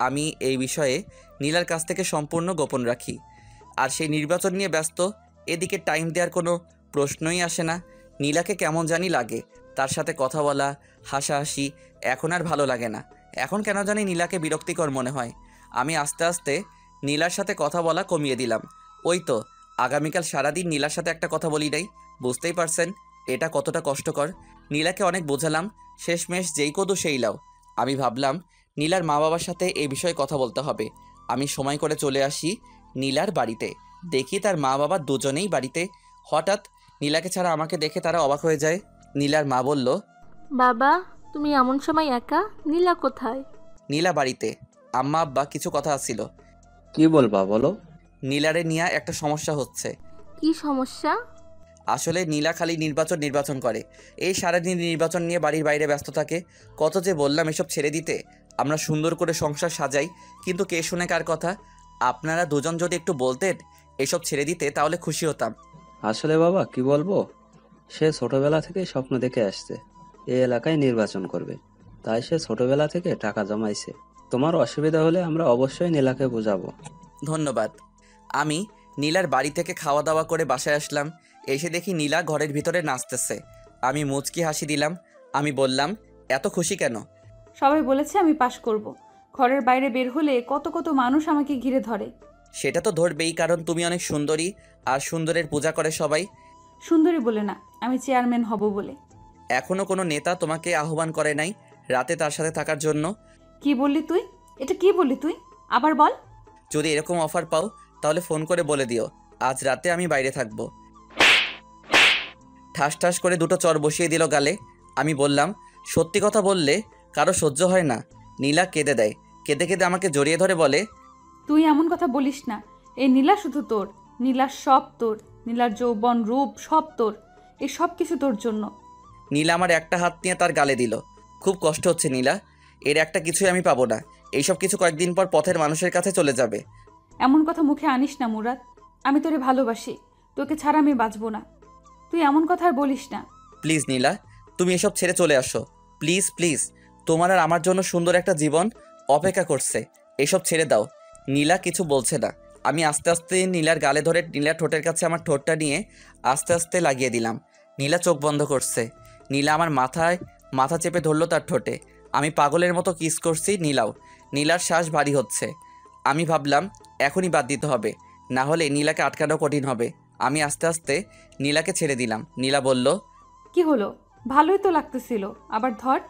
আমি এই বিষয়ে নীলার কাছ থেকে সম্পূর্ণ গোপন রাখি। আর সেই নির্বাচন নিয়ে ব্যস্ত। এদিকে টাইম দেওয়ার কোনো প্রশ্নই আসে না। নীলাকে কেমন জানি লাগে। তার সাথে কথা বলা, হাসাহাসি এখন আর ভালো লাগে না। এখন কেন জানি নীলাকে বিরক্তিকর মনে হয়। আমি আস্তে আস্তে নীলার সাথে কথা বলা কমিয়ে দিলাম। ওই তো আগামীকাল সারাদিন নীলার সাথে একটা কথা বলি নাই। বুঝতেই পারছেন এটা কতটা কষ্টকর। নীলাকে অনেক বোঝালাম, শেষমেশ যেই কদু সেই লাও। আমি ভাবলাম নীলার মা বাবার সাথে এই বিষয়ে কথা বলতে হবে। আমি সময় করে চলে আসি নীলার বাড়িতে। দেখি তার মা বাবা দুজনেই বাড়িতে। হঠাৎ নীলাকে ছাড়া আমাকে দেখে তারা অবাক হয়ে যায়। নীলার মা বলল, বাবা, তুমি এমন সময় একা? নীলা কোথায়? নীলা বাড়িতে। আম্মা আব্বা কিছু কথা আছিল। কি বলবা বলো? নীলারে নিয়ে একটা সমস্যা হচ্ছে। কি সমস্যা? আসলে নীলা খালি নির্বাচন করে। এই সারাদিন নির্বাচন নিয়ে বাড়ির বাইরে ব্যস্ত থাকে। কত যে বললাম এসব ছেড়ে দিতে, আমরা সুন্দর করে সংসার সাজাই, কিন্তু কে শুনে কার কথা। আপনারা দুজন যদি একটু বলতেন এসব ছেড়ে দিতে তাহলে খুশি হতাম। আসলে বাবা কি বলবো, সে ছোটবেলা থেকেই স্বপ্ন দেখে আসছে এই এলাকায় নির্বাচন করবে। তাই সে ছোটবেলা থেকে টাকা জমাইছে। তোমার অসুবিধা হলে আমরা অবশ্যই নীলাকে বোঝাবো। ধন্যবাদ। আমি নীলার বাড়ি থেকে খাওয়া দাওয়া করে বাসায় আসলাম। এসে দেখি নীলা ঘরের ভিতরে নাচতেছে। আমি মুচকি হাসি দিলাম। আমি বললাম, এত খুশি কেন? সবাই বলেছে আমি পাশ করব। ঘরের বাইরে বের হলে কত কত মানুষ আমাকে ঘিরে ধরে। সেটা তো ধরবেই, কারণ তুমি অনেক সুন্দরী আর সুন্দরের পূজা করে সবাই। সুন্দরী বলে না, আমি চেয়ারম্যান হব বলে। এখনো কোনো নেতা তোমাকে আহ্বান করে নাই রাতে তার সাথে থাকার জন্য? কি বললি তুই? এটা কি বললি তুই? আবার বল। যদি এরকম অফার পাও তাহলে ফোন করে বলে দিও আজ রাতে আমি বাইরে থাকবো। ঠাস ঠাস করে 2টো চর বসিয়ে দিল গালে। আমি বললাম, সত্যি কথা বললে কারো সহ্য হয় না। নীলা কেঁদে দেয়। কেঁদে কেঁদে আমাকে জড়িয়ে ধরে বলে, তুই এমন কথা বলিস না। এই নীলা শুধু তোর, নীলার সব তোর, নীলার যৌবন রূপ সব তোর, এই সব কিছু তোর জন্য। নীলা আমার একটা হাত নিয়ে তার গালে দিল। খুব কষ্ট হচ্ছে নীলা, এর একটা কিছুই আমি পাবো না। এইসব কিছু কয়েকদিন পর পথের মানুষের কাছে চলে যাবে। এমন কথা মুখে আনিস না মুরাদ। আমি তোরে ভালোবাসি, তোকে ছাড়া আমি বাঁচবো না। তুই এমন কথা আর বলিস না। প্লিজ নীলা, তুমি এসব ছেড়ে চলে আসো। প্লিজ প্লিজ, তোমার আর আমার জন্য সুন্দর একটা জীবন অপেক্ষা করছে। এসব ছেড়ে দাও। নীলা কিছু বলছে না। আমি আস্তে আস্তে নীলার গালে ধরে নীলার ঠোঁটের কাছে আমার ঠোঁটটা নিয়ে আস্তে আস্তে লাগিয়ে দিলাম। নীলা চোখ বন্ধ করছে। নীলা আমার মাথা চেপে ধরলো তার ঠোঁটে। আমি পাগলের মতো কিস করছি। নীলার শ্বাস ভারী হচ্ছে। আমি ভাবলাম এখনই বাদ দিতে হবে, না হলে নীলাকে আটকানো কঠিন হবে। আমি আস্তে আস্তে নীলাকে ছেড়ে দিলাম। নীলা বলল, কি হলো? ভালোই তো লাগতেছিল, আবার ধর।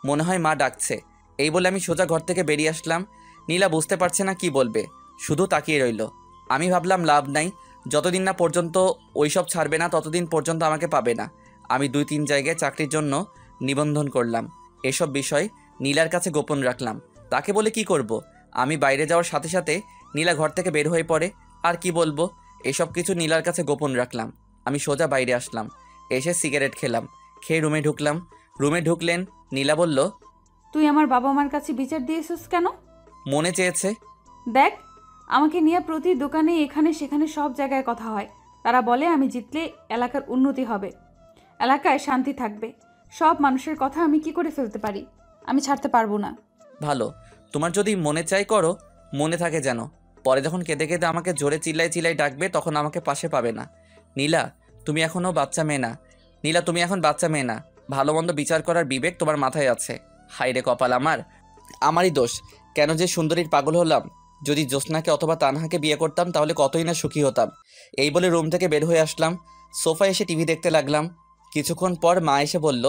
মনে হয় মা ডাকছে। এই বলে আমি সোজা ঘর থেকে বেরিয়ে আসলাম। নীলা বুঝতে পারছে না কি বলবে, শুধু তাকিয়ে রইল। আমি ভাবলাম লাভ নাই, যতদিন না পর্যন্ত ওইসব ছাড়বে না ততদিন পর্যন্ত আমাকে পাবে না। আমি 2-3 জায়গায় চাকরির জন্য নিবন্ধন করলাম। এসব বিষয় নীলার কাছে গোপন রাখলাম। তাকে বলে কি করব? আমি বাইরে যাওয়ার সাথে সাথে নীলা ঘর থেকে বের হয়ে পড়ে। আর কি বলবো, এসব কিছু নীলার কাছে গোপন রাখলাম। আমি সোজা বাইরে আসলাম। এসে সিগারেট খেলাম। খেয়ে রুমে ঢুকলাম। রুমে ঢুকলেন নীলা বলল, তুই আমার বাবা মার কাছে বিচার দিয়েছিস কেন? মনে চেয়েছে। দেখ, আমাকে নিয়ে প্রতি দোকানে এখানে সেখানে সব জায়গায় কথা হয়। তারা বলে আমি জিতলে এলাকার উন্নতি হবে, এলাকায় শান্তি থাকবে। সব মানুষের কথা আমি কি করে ফেলতে পারি? আমি ছাড়তে পারবো না। ভালো, তোমার যদি মনে চাই করো, মনে থাকে যেন। পরে যখন কেঁদে কেঁদে আমাকে জোরে চিল্লাই ডাকবে তখন আমাকে পাশে পাবে না। নীলা, তুমি এখনও বাচ্চা মেয়ে না। নীলা, তুমি এখন বাচ্চা মেয়ে না। ভালো মন্দ বিচার করার বিবেক তোমার মাথায় আছে। হায়রে কপাল আমারই দোষ। কেন যে সুন্দরীর পাগল হলাম। যদি জ্যোৎস্নাকে অথবা তানহাকে বিয়ে করতাম তাহলে কতই না সুখী হতাম। এই বলে রুম থেকে বের হয়ে আসলাম। সোফায় এসে টিভি দেখতে লাগলাম। কিছুক্ষণ পর মা এসে বলল,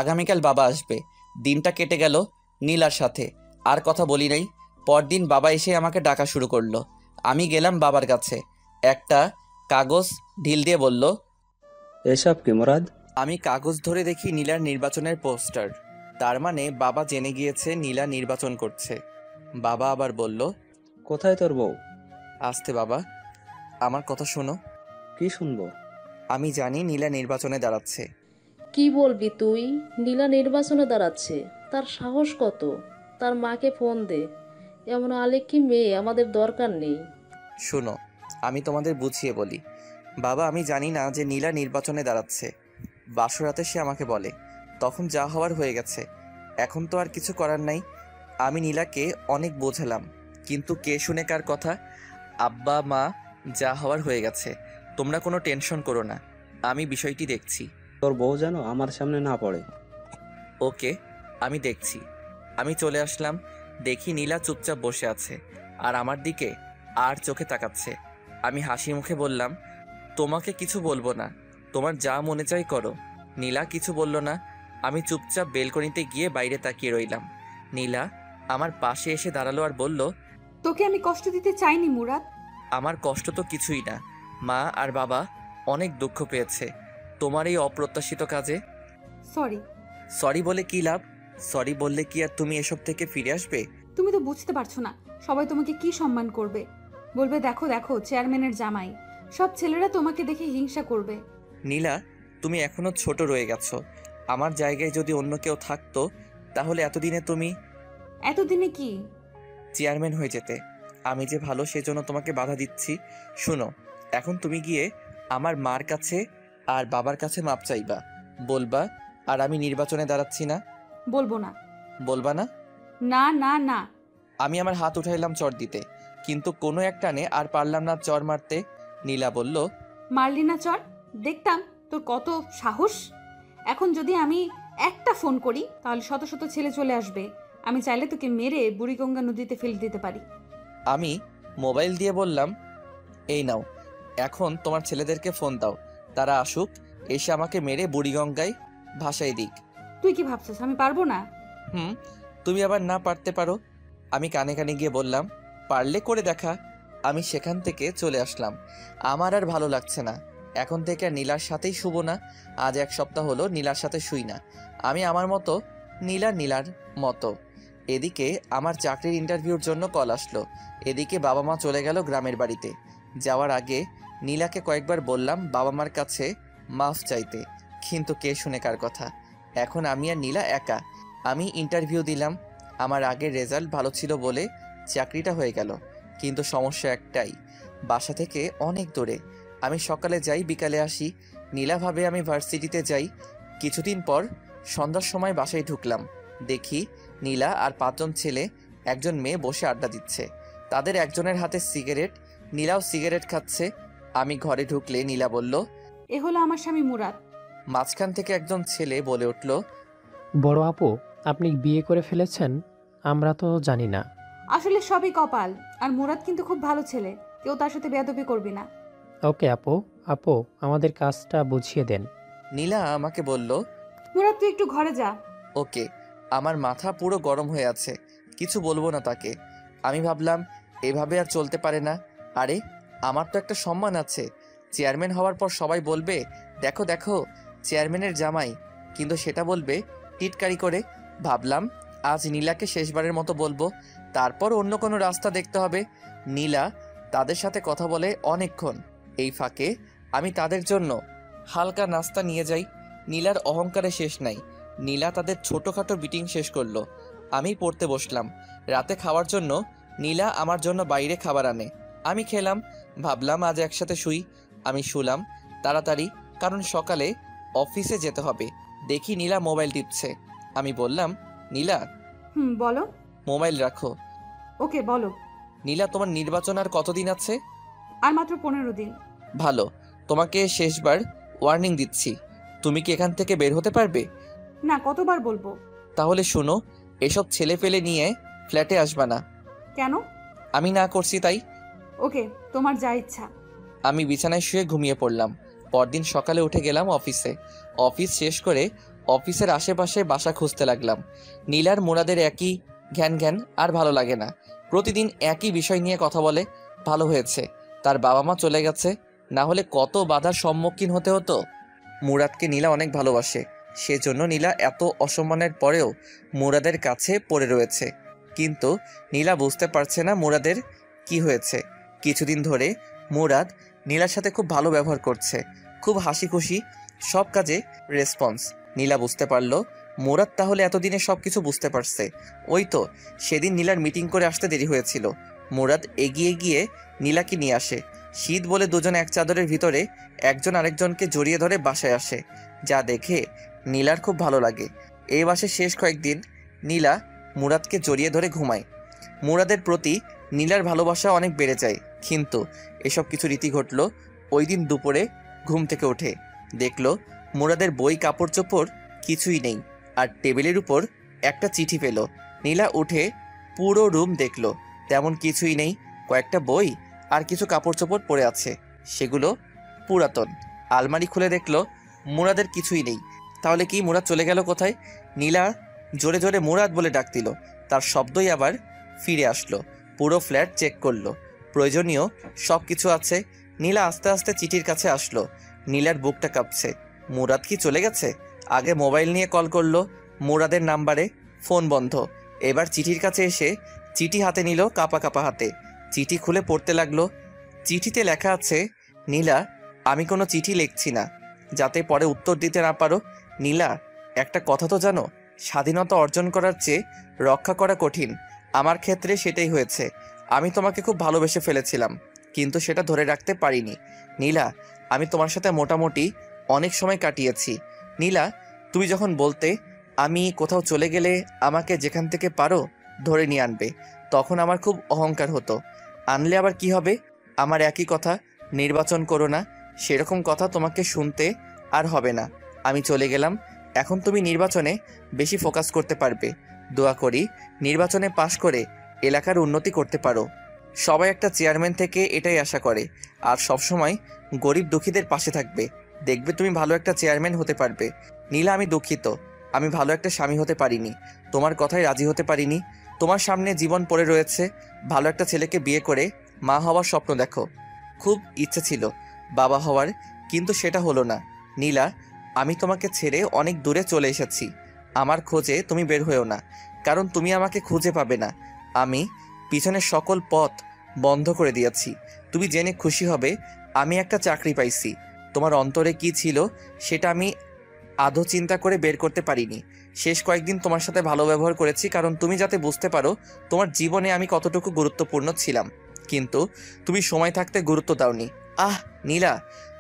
আগামীকাল বাবা আসবে। দিনটা কেটে গেল নীলার সাথে। আর কথা বলি নাই। পরদিন বাবা এসে আমাকে ডাকা শুরু করলো। আমি গেলাম বাবার কাছে। একটা কাগজ ঢিল দিয়ে বলল, এসব কি মুরাদ? আমি কাগজ ধরে দেখি নীলার নির্বাচনের পোস্টার। তার মানে বাবা জেনে গিয়েছে নীলা নির্বাচন করছে। বাবা আবার বলল, কোথায় তোর বউ? আস্তে বাবা, আমার কথা শোনো। কি শুনবো? আমি জানি নীলা নির্বাচনে দাঁড়াচ্ছে। কি বলবি তুই? নীলা নির্বাচনে দাঁড়াচ্ছে, তার সাহস কত? তার মাকে ফোন দে। এমন আলেকি মেয়ে আমাদের দরকার নেই। শোনো, আমি তোমাদের বুঝিয়ে বলি। বাবা, আমি জানি না যে নীলা নির্বাচনে দাঁড়াচ্ছে। বাসরাতে সে আমাকে বলে, তখন যা হওয়ার হয়ে গেছে, এখন তো আর কিছু করার নাই। আমি নীলাকে অনেক বোঝালাম, কিন্তু কে শুনে কার কথা। আব্বা মা যা হওয়ার হয়ে গেছে, তোমরা কোনো টেনশন করো না, আমি বিষয়টি দেখছি। তোর বউ যেন আমার সামনে না পড়ে। ওকে, আমি দেখছি। আমি চলে আসলাম, দেখি নীলা চুপচাপ বসে আছে আর আমার দিকে আর চোখে তাকাচ্ছে। আমি হাসি মুখে বললাম, তোমাকে কিছু বলবো না, তোমার যা মনে চাই করো। নীলা কিছু বলল না। আমি চুপচাপ বেলকনিতে গিয়ে বাইরে তাকিয়ে রইলাম। নীলা আমার পাশে এসে দাঁড়ালো আর বলল, তোকে আমি কষ্ট দিতে চাইনি মুরাদ। আমার কষ্ট তো কিছুই না, মা আর বাবা অনেক দুঃখ পেয়েছে তোমার এই অপ্রত্যাশিত কাজে। সরি। সরি বলে কি লাভ? সরি বললে কি আর তুমি এসব থেকে ফিরে আসবে? তুমি তো বুঝতে পারছো না, সবাই তোমাকে কি সম্মান করবে। বলবে দেখো দেখো চেয়ারম্যানের জামাই। সব ছেলেরা তোমাকে দেখে হিংসা করবে। নীলা, তুমি এখনো ছোট রয়ে গেছো। আমার জায়গায় যদি অন্য কেউ থাকতো, তাহলে এতদিনে কি চেয়ারম্যান হয়ে যেতে। আমি যে ভালো সেজন্য তোমাকে বাধা দিচ্ছি। শুনো, এখন তুমি গিয়ে আমার মার কাছে আর বাবার কাছে মাপ চাইবা, বলবা আর আমি নির্বাচনে দাঁড়াচ্ছি না। বলবো না। বলবা না? না না না। আমি আমার হাত উঠাইলাম চর দিতে, কিন্তু কোনো এক টানে আর পারলাম না চর মারতে। নীলা বলল, মারলি না চর, দেখতাম তোর কত সাহস। এখন যদি আমি একটা ফোন করি তাহলে শত শত ছেলে চলে আসবে। আমি চাইলে তোকে মেরে বুড়িগঙ্গা নদীতে ফেলে দিতে পারি। আমি মোবাইল দিয়ে বললাম, এই নাও, এখন তোমার ছেলেদেরকে ফোন দাও, তারা আসুক, এসে আমাকে মেরে বুড়িগঙ্গায় ভাসাই দিক। তুই কি ভাবছিস আমি পারবো না? তুমি আবার না পারতে পারো। আমি কানে কানে গিয়ে বললাম, পারলে করে দেখা। আমি সেখান থেকে চলে আসলাম। আমার আর ভালো লাগছে না। এখন থেকে আর নীলার সাথেই শুব না। আজ 1 সপ্তাহ হলো নীলার সাথে শুই না। আমি আমার মতো, নীলার মতো। এদিকে আমার চাকরির ইন্টারভিউর জন্য কল আসলো। এদিকে বাবা মা চলে গেল গ্রামের বাড়িতে। যাওয়ার আগে নীলাকে কয়েকবার বললাম বাবা মার কাছে মাফ চাইতে, কিন্তু কে শুনে কার কথা। এখন আমি আর নীলা একা। আমি ইন্টারভিউ দিলাম। আমার আগের রেজাল্ট ভালো ছিল বলে চাকরিটা হয়ে গেল, কিন্তু সমস্যা একটাই, বাসা থেকে অনেক দূরে। আমি সকালে যাই, বিকালে আসি। নীলা ভাবে আমি ভার্সিটিতে যাই। কিছুদিন পর সন্ধ্যার সময় বাসায় ঢুকলাম, দেখি নীলা আর 5 জন ছেলে, 1 জন মেয়ে বসে আড্ডা দিচ্ছে। তাদের একজনের হাতে সিগারেট, নীলাও সিগারেট খাচ্ছে। আমি ঘরে ঢুকলে নীলা বলল, এ হলো আমার স্বামী মুরাদ। মাঝখান থেকে একজন ছেলে বলে উঠল, বড় আপু, আপনি বিয়ে করে ফেলেছেন? আমরা তো জানি না। আসলে সবই কপাল। আর মুরাদ কিন্তু খুব ভালো ছেলে, কেউ তার সাথে বেয়াদবি করবি না। ওকে আপু আমাদের কাজটা বুঝিয়ে দেন। নীলা আমাকে বলল, মুরাদ তুই একটু ঘরে যা। ওকে। আমার মাথা পুরো গরম হয়ে আছে, কিছু বলবো না তাকে। আমি ভাবলাম এভাবে আর চলতে পারে না। আরে, আমার তো একটা সম্মান আছে। চেয়ারম্যান হওয়ার পর সবাই বলবে, দেখো দেখো চেয়ারম্যানের জামাই, কিন্তু সেটা বলবে টিটকারি করে। ভাবলাম আজ নীলাকে শেষবারের মতো বলবো, তারপর অন্য কোনো রাস্তা দেখতে হবে। নীলা তাদের সাথে কথা বলে অনেকক্ষণ। এই ফাঁকে আমি তাদের জন্য হালকা নাস্তা নিয়ে যাই। নীলার অহংকারে শেষ নাই। নীলা তাদের ছোটোখাটো মিটিং শেষ করলো। আমি পড়তে বসলাম। রাতে খাওয়ার জন্য নীলা আমার জন্য বাইরে খাবার আনে, আমি খেলাম। ভাবলাম আজ একসাথে শুই। আমি শুলাম তাড়াতাড়ি, কারণ সকালে অফিসে যেতে হবে। দেখি নীলা মোবাইল টিপছে। আমি বললাম, নীলা, বলো। মোবাইল রাখো। ওকে বলো। নীলা, তোমার নির্বাচন আর কতদিন আছে? আর মাত্র 15 দিন। ভালো, তোমাকে শেষবার ওয়ার্নিং দিচ্ছি। তুমি কি এখান থেকে বের হতে পারবে? না, কতবার বলবো? তাহলে শোনো, এসব ছেলে ফেলে নিয়ে ফ্ল্যাটে আসবা না। কেন? আমি না করছি তাই। ওকে, তোমার যা ইচ্ছা। আমি বিছানায় শুয়ে ঘুমিয়ে পড়লাম। পরদিন সকালে উঠে গেলাম অফিসে। অফিস শেষ করে অফিসের আশেপাশে বাসা খুঁজতে লাগলাম। নীলার মুরাদের একই ঘ্যান ঘ্যান, আর ভালো লাগে না। প্রতিদিন একই বিষয় নিয়ে কথা বলে। ভালো হয়েছে তার বাবা মা চলে গেছে, না হলে কত বাধার সম্মুখীন হতে হতো। মুরাদকে নীলা অনেক ভালোবাসে, সেজন্য নীলা এত অসম্মানের পরেও মুরাদের কাছে পড়ে রয়েছে। কিন্তু নীলা বুঝতে পারছে না মুরাদের কি হয়েছে। কিছুদিন ধরে মুরাদ নীলার সাথে খুব ভালো ব্যবহার করছে, খুব হাসি খুশি। সব কাজে রেসপন্স। নীলা বুঝতে পারলো মুরাদ তাহলে এতদিনে সব কিছু বুঝতে পারছে। ওই তো সেদিন নীলার মিটিং করে আসতে দেরি হয়েছিল। মুরাদ এগিয়ে গিয়ে নীলাকে নিয়ে আসে। শীত বলে দুজন এক চাদরের ভিতরে একজন আরেকজনকে জড়িয়ে ধরে বাসায় আসে, যা দেখে নীলার খুব ভালো লাগে। এই মাসে শেষ কয়েকদিন নীলা মুরাদকে জড়িয়ে ধরে ঘুমায়। মুরাদের প্রতি নীলার ভালোবাসা অনেক বেড়ে যায়। কিন্তু এসব কিছু রীতি ঘটল ওই দিন দুপুরে। ঘুম থেকে উঠে দেখলো মুরাদের বই কাপড় চোপড় কিছুই নেই, আর টেবিলের উপর একটা চিঠি পেল। নীলা উঠে পুরো রুম দেখলো, তেমন কিছুই নেই। কয়েকটা বই আর কিছু কাপড় চোপড় পরে আছে, সেগুলো পুরাতন। আলমারি খুলে দেখলো মুরাদের কিছুই নেই। তাহলে কি মুরাদ চলে গেল কোথায়? নীলা জোরে জোরে মুরাদ বলে ডাক দিল, তার শব্দই আবার ফিরে আসলো। পুরো ফ্ল্যাট চেক করলো, প্রয়োজনীয় সব কিছু আছে। নীলা আস্তে আস্তে চিঠির কাছে আসলো। নীলার বুকটা কাঁপছে। মুরাদ কি চলে গেছে? আগে মোবাইল নিয়ে কল করলো মুরাদের নাম্বারে, ফোন বন্ধ। এবার চিঠির কাছে এসে চিঠি হাতে নিল কাঁপা কাঁপা হাতে। চিঠি খুলে পড়তে লাগলো। চিঠিতে লেখা আছে, নীলা, আমি কোনো চিঠি লিখছি না যাতে পরে উত্তর দিতে না পারো। নীলা, একটা কথা তো জানো, স্বাধীনতা অর্জন করার চেয়ে রক্ষা করা কঠিন। আমার ক্ষেত্রে সেটাই হয়েছে। আমি তোমাকে খুব ভালোবেসে ফেলেছিলাম, কিন্তু সেটা ধরে রাখতে পারিনি। নীলা, আমি তোমার সাথে মোটামুটি অনেক সময় কাটিয়েছি। নীলা, তুমি যখন বলতে আমি কোথাও চলে গেলে আমাকে যেখান থেকে পারো ধরে নিয়ে আনবে, তখন আমার খুব অহংকার হতো। আনলে আবার কি হবে? আমার একই কথা, নির্বাচন করো না। সেরকম কথা তোমাকে শুনতে আর হবে না। আমি চলে গেলাম। এখন তুমি নির্বাচনে বেশি ফোকাস করতে পারবে। দোয়া করি নির্বাচনে পাশ করে এলাকার উন্নতি করতে পারো। সবাই একটা চেয়ারম্যান থেকে এটাই আশা করে, আর সবসময় গরিব দুঃখীদের পাশে থাকবে। দেখবে তুমি ভালো একটা চেয়ারম্যান হতে পারবে। নীলা, আমি দুঃখিত, আমি ভালো একটা স্বামী হতে পারিনি। তোমার কথায় রাজি হতে পারিনি। তোমার সামনে জীবন পড়ে রয়েছে। ভালো একটা ছেলেকে বিয়ে করে মা হওয়ার স্বপ্ন দেখো। খুব ইচ্ছে ছিল বাবা হওয়ার, কিন্তু সেটা হলো না। নীলা, আমি তোমাকে ছেড়ে অনেক দূরে চলে এসেছি। আমার খোঁজে তুমি বের হয়েও না, কারণ তুমি আমাকে খুঁজে পাবে না। আমি পিছনের সকল পথ বন্ধ করে দিয়েছি। তুমি জেনে খুশি হবে আমি একটা চাকরি পাইছি। তোমার অন্তরে কি ছিল সেটা আমি আদৌ চিন্তা করে বের করতে পারিনি। শেষ কয়েকদিন তোমার সাথে ভালো ব্যবহার করেছি, কারণ তুমি যাতে বুঝতে পারো তোমার জীবনে আমি কতটুকু গুরুত্বপূর্ণ ছিলাম। কিন্তু তুমি সময় থাকতে গুরুত্ব দাওনি। নীলা,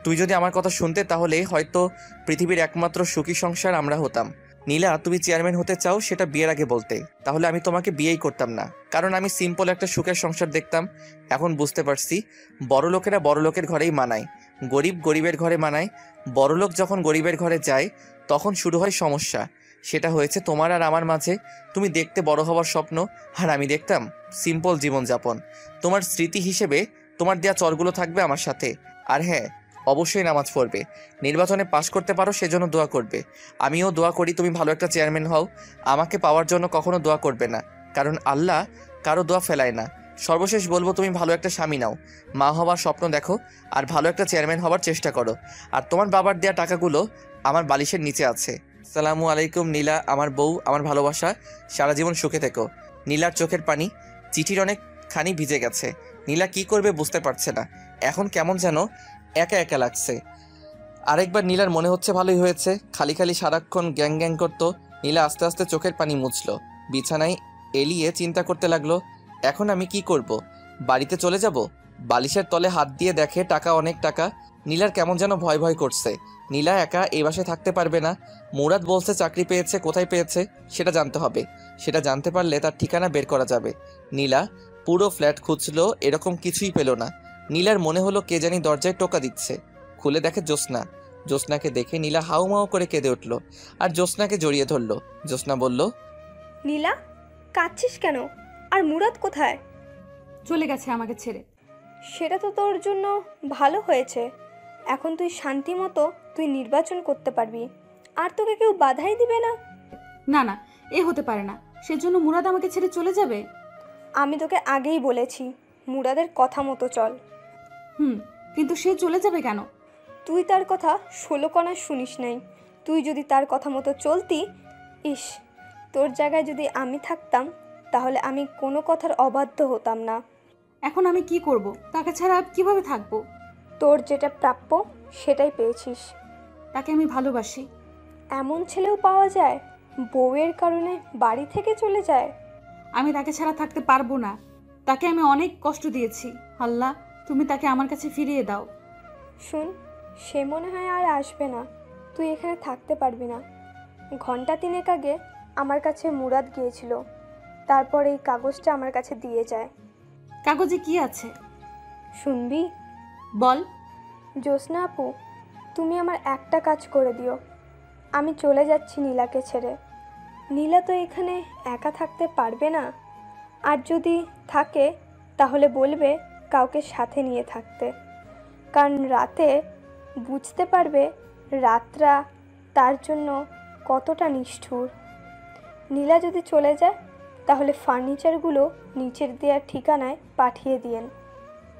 তুমি যদি আমার কথা শুনতে তাহলে হয়তো পৃথিবীর একমাত্র সুখী সংসার আমরা হতাম। নীলা, তুমি চেয়ারম্যান হতে চাও সেটা বিয়ের আগে বলতে, তাহলে আমি তোমাকে বিয়েই করতাম না, কারণ আমি সিম্পল একটা সুখের সংসার দেখতাম। এখন বুঝতে পারছি বড় লোকেরা বড় লোকের ঘরেই মানায়, গরিব গরিবের ঘরে মানায়। বড়লোক যখন গরিবের ঘরে যায় তখন শুরু হয় সমস্যা। সেটা হয়েছে তোমার আর আমার মাঝে। তুমি দেখতে বড় হওয়ার স্বপ্ন, আর আমি দেখতাম সিম্পল জীবনযাপন। তোমার স্মৃতি হিসেবে তোমার দেয়া চরগুলো থাকবে আমার সাথে। আর হ্যাঁ, অবশ্যই নামাজ পড়বে। নির্বাচনে পাশ করতে পারো সেজন্য দোয়া করবে। আমিও দোয়া করি তুমি ভালো একটা চেয়ারম্যান হও। আমাকে পাওয়ার জন্য কখনো দোয়া করবে না, কারণ আল্লাহ কারো দোয়া ফেলায় না। সর্বশেষ বলবো তুমি ভালো একটা স্বামী নাও, মা হওয়ার স্বপ্ন দেখো, আর ভালো একটা চেয়ারম্যান হওয়ার চেষ্টা করো। আর তোমার বাবার দেয়া টাকাগুলো আমার বালিশের নিচে আছে। আসসালামু আলাইকুম নীলা, আমার বউ, আমার ভালোবাসা, সারা জীবন সুখে থেকো। নীলার চোখের পানি চিঠির অনেকখানি ভিজে গেছে। নীলা কি করবে বুঝতে পারছে না। এখন কেমন যেন একা একা লাগছে। আরেকবার নীলার মনে হচ্ছে ভালোই হয়েছে, খালি খালি সারাক্ষণ গ্যাং গ্যাং করতো। নীলা আস্তে আস্তে চোখের পানি মুছলো, বিছানায় এলিয়ে চিন্তা করতে লাগলো, এখন আমি কি করব? বাড়িতে চলে যাব? বালিশের তলে হাত দিয়ে দেখে টাকা, অনেক টাকা। নীলার কেমন যেন ভয় ভয় করছে। নীলা একা এই বাসায় থাকতে পারবে না। মুরাদ বলছে চাকরি পেয়েছে, কোথায় পেয়েছে সেটা জানতে হবে। সেটা জানতে পারলে তার ঠিকানা বের করা যাবে। নীলা পুরো ফ্ল্যাট খুঁজলো, এরকম কিছুই পেল না। নীলার মনে হলো কে জানি দরজায় টোকা দিচ্ছে। খুলে দেখে জ্যোৎস্না। জ্যোৎস্নাকে দেখে নীলা হাউমাউ করে কেঁদে উঠল, আর জ্যোৎস্নাকে জড়িয়ে ধরল। জ্যোৎস্না বলল, নীলা, কাঁদছিস কেন? আর মুরাদ কোথায়? চলে গেছে আমাকে ছেড়ে। সেটা তো তোর জন্য ভালো হয়েছে। এখন তুই শান্তি মতো তুই নির্বাচন করতে পারবি, আর তোকে কেউ বাধাই দিবে না। না না, এ হতে পারে না। সেজন্য মুরাদ আমাকে ছেড়ে চলে যাবে? আমি তোকে আগেই বলেছি মুরাদের কথা মতো চল। কিন্তু সে চলে যাবে কেন? তুই তার কথা 16 কণা শুনিস নাই। তুই যদি তার কথা মতো চলতি, ইস, তোর জায়গায় যদি আমি থাকতাম তাহলে আমি কোনো কথার অবাধ্য হতাম না। এখন আমি কি করব? তাকে ছাড়া কিভাবে থাকবো? তোর যেটা প্রাপ্য সেটাই পেয়েছিস। তাকে আমি ভালোবাসি। এমন ছেলেও পাওয়া যায় বউয়ের কারণে বাড়ি থেকে চলে যায়? আমি তাকে ছাড়া থাকতে পারবো না। তাকে আমি অনেক কষ্ট দিয়েছি। আল্লাহ, তুমি তাকে আমার কাছে ফিরিয়ে দাও। শুন, সে মনে হয় আর আসবে না। তুই এখানে থাকতে পারবি না। ঘন্টা 3 আগে আমার কাছে মুরাদ গিয়েছিল, তারপর এই কাগজটা আমার কাছে দিয়ে যায়। কাগজে কি আছে শুনবি? বল। জ্যোৎস্না আপু, তুমি আমার একটা কাজ করে দিও। আমি চলে যাচ্ছি নীলাকে ছেড়ে। নীলা তো এখানে একা থাকতে পারবে না, আর যদি থাকে তাহলে বলবে কাউকে সাথে নিয়ে থাকতে, কারণ রাতে বুঝতে পারবে রাতটা তার জন্য কতটা নিষ্ঠুর। নীলা যদি চলে যায় তাহলে ফার্নিচারগুলো নিচের দেওয়ার ঠিকানায় পাঠিয়ে দিয়েন।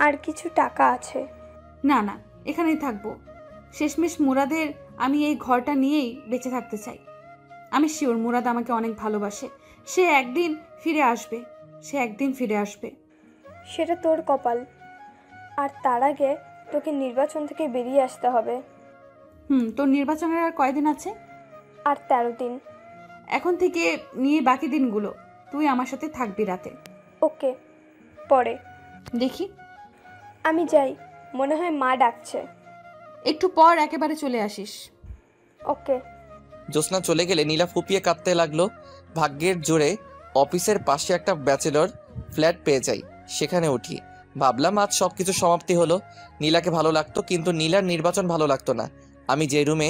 আর কিছু টাকা আছে। না না, এখানেই থাকবো। শেষমেশ মুরাদের আমি এই ঘরটা নিয়েই বেঁচে থাকতে চাই। আমি শিওর মুরাদ আমাকে অনেক ভালোবাসে। সে একদিন ফিরে আসবে। সেটা তোর কপাল। আর তার আগে তোকে নির্বাচন থেকে বেরিয়ে আসতে হবে। তোর নির্বাচনের আর কয়দিন আছে? আর 13 দিন। এখন থেকে নিয়ে বাকি দিনগুলো তুই আমার সাথে থাকবি রাতে। ওকে, পরে দেখি। আমি যাই, মনে হয় মা ডাকছে। একটু পর একেবারে চলে আসিস। ওকে। জ্যোৎস্না চলে গেলে নীলা ফুপিয়ে কাঁদতে লাগলো। ভাগ্যের জোরে অফিসের পাশে একটা ব্যাচেলর ফ্ল্যাট পেয়ে যাই, সেখানে উঠি। ভাবলাম আজ সব কিছু সমাপ্তি হলো। নীলাকে ভালো লাগতো, কিন্তু নীলার নির্বাচন ভালো লাগতো না। আমি যে রুমে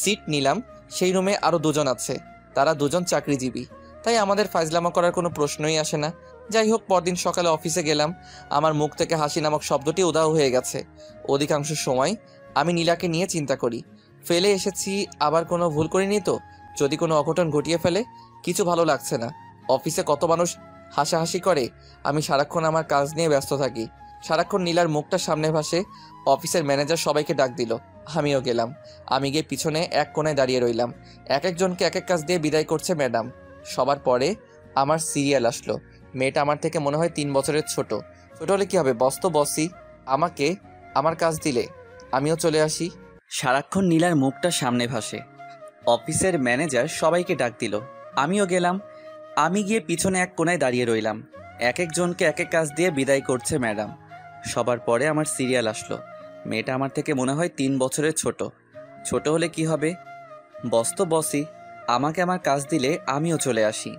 সিট নিলাম সেই রুমে আরও 2 জন আছে। তারা 2 জন চাকরিজীবী, তাই আমাদের ফাইজলামা করার কোনো প্রশ্নই আসে না। যাই হোক, পরদিন সকালে অফিসে গেলাম। আমার মুখ থেকে হাসি নামক শব্দটি উধাও হয়ে গেছে। অধিকাংশ সময় আমি নীলাকে নিয়ে চিন্তা করি, ফেলে এসেছি, আবার কোনো ভুল করিনি তো? যদি কোনো অঘটন ঘটিয়ে ফেলে? কিছু ভালো লাগছে না। অফিসে কত মানুষ হাসাহাসি করে, আমি সারাক্ষণ আমার কাজ নিয়ে ব্যস্ত থাকি। সারাক্ষণ নীলার মুখটা সামনে ভাসে। অফিসের ম্যানেজার সবাইকে ডাক দিল, আমিও গেলাম। আমি গিয়ে পিছনে এক কোণায় দাঁড়িয়ে রইলাম। এক একজনকে এক এক কাজ দিয়ে বিদায় করছে ম্যাডাম। সবার পরে আমার সিরিয়াল আসলো। মেয়েটা আমার থেকে মনে হয় 3 বছরের ছোট। ছোট হলে কি হবে, বস তো বসই। আমাকে আমার কাজ দিলে আমিও চলে আসি। সারাক্ষণ নীলার মুখটা সামনে ভাসে। অফিসের ম্যানেজার সবাইকে ডাক দিল, আমিও গেলাম। আমি গিয়ে পিছনে এক কোণায় দাঁড়িয়ে রইলাম। এক একজনকে এক এক কাজ দিয়ে বিদায় করছে ম্যাডাম। সবার পরে আমার সিরিয়াল আসলো। মেয়েটা আমার থেকে মনে হয় 3 বছরের ছোট। ছোট হলে কি হবে, বস তো বসই। আমাকে আমার কাজ দিলে আমিও চলে আসি।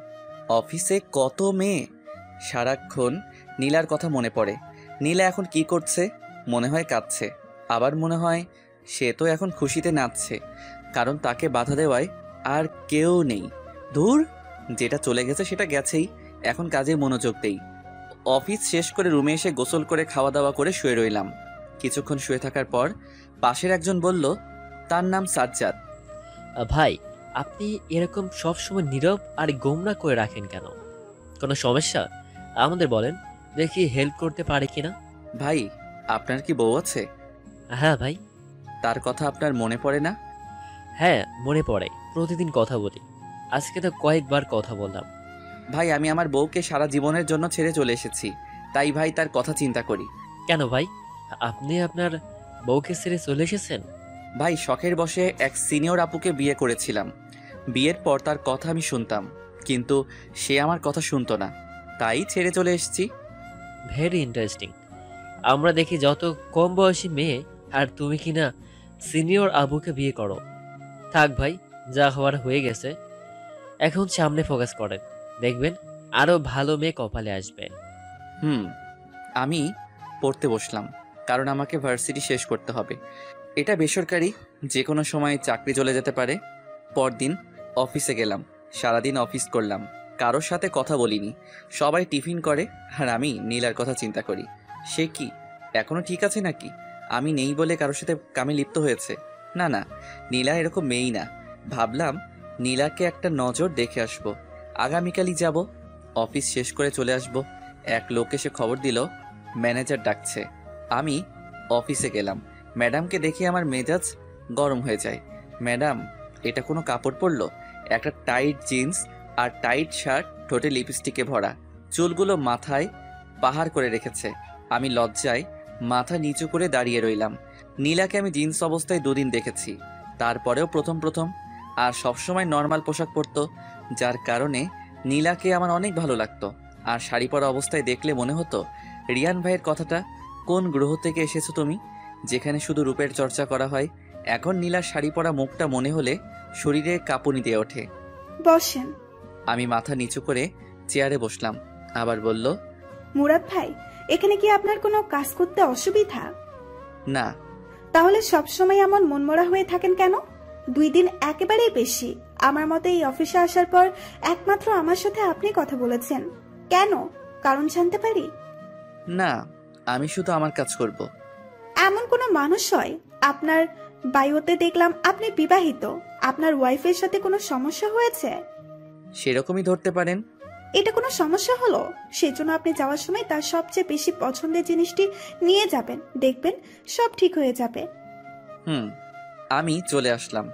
অফিসে কত মেয়ে, সারাক্ষণ নীলার কথা মনে পড়ে। নীলা এখন কি করছে? মনে হয় কাঁদছে, আবার মনে হয় সে তো এখন খুশিতে নাচছে, কারণ তাকে বাধা দেওয়ায় আর কেউ নেই। ধুর, যেটা চলে গেছে সেটা গেছেই, এখন কাজে মনোযোগ দেই। অফিস শেষ করে রুমে এসে গোসল করে খাওয়া দাওয়া করে শুয়ে রইলাম। কিছুক্ষণ শুয়ে থাকার পর পাশের একজন বলল, তার নাম সাজ্জাদ। ভাই, আপনি এরকম সবসময় নীরব আর গোমরা করে রাখেন কেন? কোনো সমস্যা? আমাদের বলেন, দেখি হেল্প করতে পারে কিনা। ভাই, আপনার কি বউ আছে? হ্যাঁ ভাই। তার কথা আপনার মনে পড়ে না? হ্যাঁ, মনে পড়ে, প্রতিদিন কথা বলি। আজকে তো কয়েকবার কথা বললাম। ভাই, আমি আমার বউকে সারা জীবনের জন্য ছেড়ে চলে এসেছি, তাই ভাই তার কথা চিন্তা করি। কেন ভাই, আপনি আপনার বউকে ছেড়ে চলে এসেছেন? ভাই, শখের বশে এক সিনিয়র আপুকে বিয়ে করেছিলাম। বিয়ের পর তার কথা আমি শুনতাম, কিন্তু সে আমার কথা শুনতো না, তাই ছেড়ে চলে এসেছি। Very interesting. আমরা দেখি যত কম বয়সী মেয়ে, আর তুমি কিনা সিনিয়র আবুকে বিয়ে করো। থাক ভাই, যা হওয়ার হয়ে গেছে। এখন সামনে ফোকাস করেন, দেখবেন আরো ভালো মেয়ে কপালে আসবে। আমি পড়তে বসলাম, কারণ আমাকে ভার্সিটি শেষ করতে হবে। এটা বেসরকারি, যে কোনো সময় চাকরি চলে যেতে পারে। পরদিন অফিসে গেলাম, সারাদিন অফিস করলাম, কারোর সাথে কথা বলিনি। সবাই টিফিন করে আর আমি নীলার কথা চিন্তা করি। সে কি এখনো ঠিক আছে নাকি? আমি নেই বলে কারোর সাথে কামে লিপ্ত হয়েছে? না না, নীলা এরকম মেয়েই না। ভাবলাম নীলাকে একটা নজর দেখে আসবো, আগামীকালই যাব। অফিস শেষ করে চলে আসব। এক লোক এসে খবর দিল ম্যানেজার ডাকছে। আমি অফিসে গেলাম। ম্যাডামকে দেখে আমার মেজাজ গরম হয়ে যায়। ম্যাডাম, এটা কোনো কাপড় পরলো? একটা টাইট জিন্স আর টাইট শার্ট, ঠোঁটে লিপস্টিকে ভরা, চুলগুলো মাথায় পাহাড় করে রেখেছে। আমি লজ্জায় মাথা নিচু করে দাঁড়িয়ে রইলাম। নীলাকে আমি জিন্স অবস্থায় 2 দিন দেখেছি, তারপরেও প্রথম প্রথম আর সবসময় নর্মাল পোশাক পরতো, যার কারণে নীলাকে আমার অনেক ভালো লাগতো। আর শাড়ি পরা অবস্থায় দেখলে মনে হতো, রিয়ান ভাইয়ের কথাটা, কোন গ্রহ থেকে এসেছো তুমি, যেখানে শুধু রূপের চর্চা করা হয়। এখন নীলার শাড়ি পরা মুখটা মনে হলে শরীরে কাঁপুনি দিয়ে ওঠে। বসেন। আমি মাথা নিচু করে চেয়ারে বসলাম। আবার বলল, মুরাদ ভাই, এখানে কি আপনার কোনো কাজ করতে অসুবিধা? না। তাহলে সবসময় এমন মনমরা হয়ে থাকেন কেন? 2 দিন একেবারেই বেশি। আমার মতে এই অফিসে আসার পর একমাত্র আমার সাথে আপনি কথা বলেছেন। কেন? কারণ জানতে পারি? না, আমি শুধু আমার কাজ করব। এমন কোনো মানুষ হয়? আপনার বায়োতে দেখলাম আপনি বিবাহিত। আপনার ওয়াইফের সাথে কোনো সমস্যা হয়েছে? সেরকমই ধরতে পারেন। এটা কোনো সমস্যা হলো? সেজন্য আপনি যাওয়ার সময় তার সবচেয়ে বেশি পছন্দের জিনিসটি নিয়ে যাবেন, দেখবেন সব ঠিক হয়ে যাবে। আমি চলে আসলাম।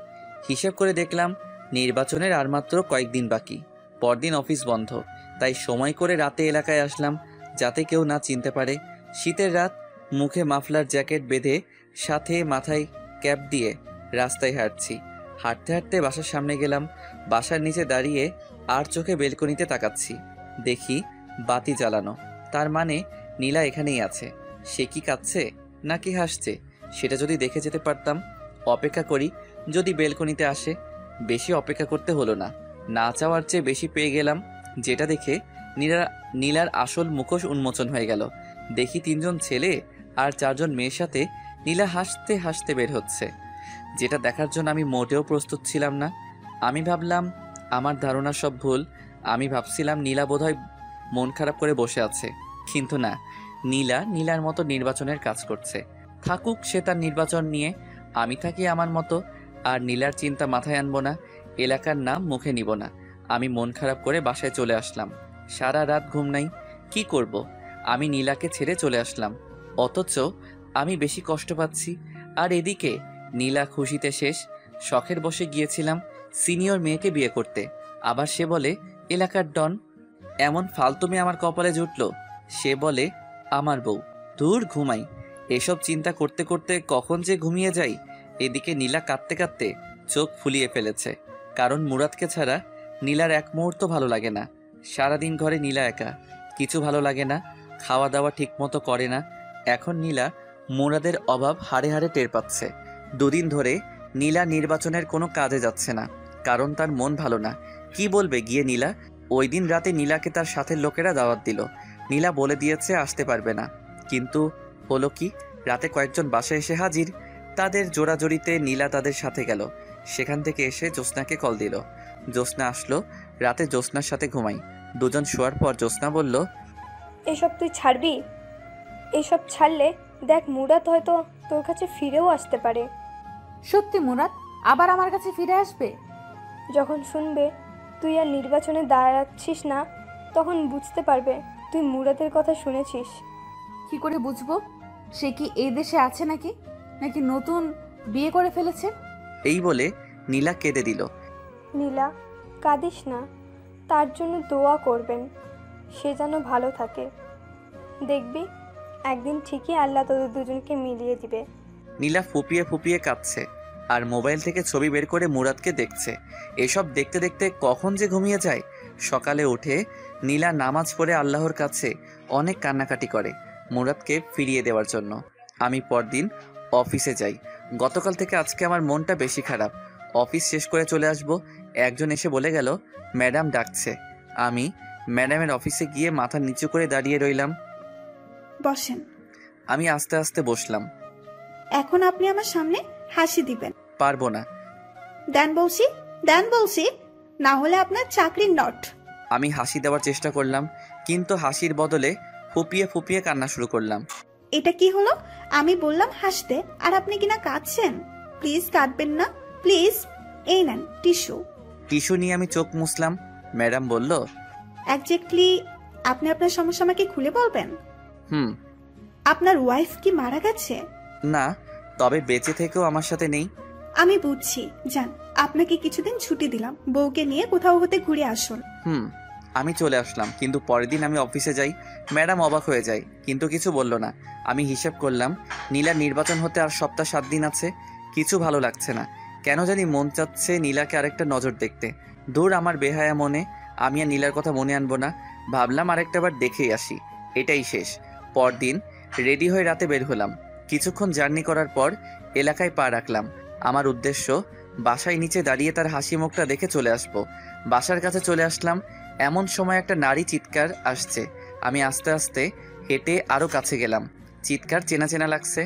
হিসেব করে দেখলাম নির্বাচনের আর মাত্র কয়েকদিন বাকি। পরদিন অফিস বন্ধ, তাই সময় করে রাতে এলাকায় আসলাম, যাতে কেউ না চিনতে পারে। শীতের রাত, মুখে মাফলার জ্যাকেট বেঁধে, সাথে মাথায় ক্যাপ দিয়ে রাস্তায় হাঁটছি। হাঁটতে হাঁটতে বাসার সামনে গেলাম। বাসার নিচে দাঁড়িয়ে আর চোখে বেলকনিতে তাকাচ্ছি। দেখি বাতি জ্বালানো, তার মানে নীলা এখানেই আছে। সে কি কাঁদছে নাকি হাসছে সেটা যদি দেখে যেতে পারতাম। অপেক্ষা করি, যদি বেলকনিতে আসে। বেশি অপেক্ষা করতে হলো না, না চাওয়ার চেয়ে বেশি পেয়ে গেলাম, যেটা দেখে নীলার আসল মুখোশ উন্মোচন হয়ে গেল। দেখি 3 জন ছেলে আর 4 জন মেয়ের সাথে নীলা হাসতে হাসতে বের হচ্ছে, যেটা দেখার জন্য আমি মোটেও প্রস্তুত ছিলাম না। আমি ভাবলাম আমার ধারণা সব ভুল। আমি ভাবছিলাম নীলা বোধহয় মন খারাপ করে বসে আছে, কিন্তু না, নীলার মতো নির্বাচনের কাজ করছে। থাকুক সে তার নির্বাচন নিয়ে, আমি থাকি আমার মতো। আর নীলার চিন্তা মাথায় আনবো না, এলাকার নাম মুখে নিব না। আমি মন খারাপ করে বাসায় চলে আসলাম। সারা রাত ঘুম নাই। কি করব? আমি নীলাকে ছেড়ে চলে আসলাম, অথচ আমি বেশি কষ্ট পাচ্ছি। আর এদিকে নীলা খুশিতে শেষ। শখের বসে গিয়েছিলাম সিনিয়র মেয়েকে বিয়ে করতে, আবার সে বলে এলাকার ডন। এমন ফালতু মেয়ে আমার কপালে জুটল। সে বলে আমার বউ। দূর, ঘুমাই। এসব চিন্তা করতে করতে কখন যে ঘুমিয়ে যাই। এদিকে নীলা কাঁদতে কাঁদতে চোখ ফুলিয়ে ফেলেছে, কারণ মুরাদকে ছাড়া নীলার এক মুহূর্ত ভালো লাগে না। সারাদিন ঘরে নীলা একা, কিছু ভালো লাগে না, খাওয়া দাওয়া ঠিকমতো করে না। এখন নীলা মুরাদের অভাব হাড়ে হাড়ে টের পাচ্ছে। 2 দিন ধরে নীলা নির্বাচনের কোনো কাজে যাচ্ছে না, কারণ তার মন ভালো না। কি বলবে গিয়ে নীলা? ওই দিন রাতে নীলাকে তার সাথের লোকেরা দাওয়াত দিল। নীলা বলে দিয়েছে আসতে পারবে না, কিন্তু হলো কি, রাতে কয়েকজন বাসায় এসে হাজির। তাদের জোড়াজড়িতে নীলা তাদের সাথে গেল। সেখান থেকে এসে জ্যোৎস্নাকে কল দিল। জ্যোৎস্না আসলো। রাতে জ্যোৎস্নার সাথে ঘুমাই। 2 জন শোয়ার পর জ্যোৎস্না বলল, এসব তুই ছাড়বি? এসব ছাড়লে দেখ মুরাদ হয়তো তোর কাছে ফিরেও আসতে পারে। সত্যি মুরাদ আবার আমার কাছে ফিরে আসবে? যখন শুনবে তুই আর নির্বাচনে দাঁড়াচ্ছিস না, তখন বুঝতে পারবে তুই মুরাদের কথা শুনেছিস। কি করে বুঝবো? সে কি এই দেশে আছে নাকি নাকি নতুন বিয়ে করে ফেলেছে? এই বলে নীলা কেঁদে দিল। নীলা, কাঁদিস না, তার জন্য দোয়া করবেন, সে যেন ভালো থাকে। দেখবি একদিন ঠিকই আল্লাহ তোদের দুজনকে মিলিয়ে দিবে। নীলা ফুপিয়ে ফুপিয়ে কাঁদছে আর মোবাইল থেকে ছবি বের করে মুরাদকে দেখছে। এসব দেখতে দেখতে কখন যে ঘুমিয়ে যায়। সকালে উঠে নীলা নামাজ পড়ে আল্লাহর কাছে অনেক কান্নাকাটি করে মুরাদকে ফিরিয়ে দেওয়ার জন্য। আমি পরদিন অফিসে যাই। গতকাল থেকে আজকে আমার মনটা বেশি খারাপ। অফিস শেষ করে চলে আসব, একজন এসে বলে গেল ম্যাডাম ডাকছে। আমি ম্যাডামের অফিসে গিয়ে মাথা নিচু করে দাঁড়িয়ে রইলাম। বসেন। আমি আস্তে আস্তে বসলাম। এখন আপনি আমার সামনে হাসি দিবেন। পারবো না। দেন বলছি, না হলে আপনার চাকরি নট। আমি হাসি দেওয়ার চেষ্টা করলাম, কিন্তু হাসির বদলে ফুপিয়ে ফুপিয়ে কান্না শুরু করলাম। এটা কি হলো? আমি বললাম হাসতে আর আপনি কিনা কাঁদছেন। প্লিজ কাঁদবেন না, প্লিজ। এই নেন টিস্যু নিয়ে আমি চোখ মুছলাম। ম্যাডাম বলল, এক্স্যাক্টলি আপনি আপনার সমস্যা আমাকে খুলে বলবেন? আপনার ওয়াইফ কি মারা গেছে? না, তবে বেঁচে থেকেও আমার সাথে নেই। আমি বুঝছি, যান, আপনাকে কিছুদিন ছুটি দিলাম, বউকে নিয়ে কোথাও হতে ঘুরে আসুন। আমি চলে আসলাম, কিন্তু পরের দিন আমি অফিসে যাই। ম্যাডাম অবাক হয়ে যায়, কিন্তু কিছু বলল না। আমি হিসেব করলাম নীলার নির্বাচন হতে আর সপ্তাহ 7 দিন আছে। কিছু ভালো লাগছে না, কেন জানি মন চাচ্ছে নীলাকে আরেকটা নজর দেখতে। দূর আমার বেহায়া মনে, আমি আর নীলার কথা মনে আনবো না। ভাবলাম আরেকটা বার দেখেই আসি, এটাই শেষ। পরদিন রেডি হয়ে রাতে বের হলাম। কিছুক্ষণ জার্নি করার পর এলাকায় পা রাখলাম। আমার উদ্দেশ্য বাসায় নিচে দাঁড়িয়ে তার হাসি মুখটা দেখে চলে আসবো। বাসার কাছে চলে আসলাম, এমন সময় একটা নারী চিৎকার আসছে। আমি আস্তে আস্তে হেঁটে আরও কাছে গেলাম। চিৎকার চেনা চেনা লাগছে।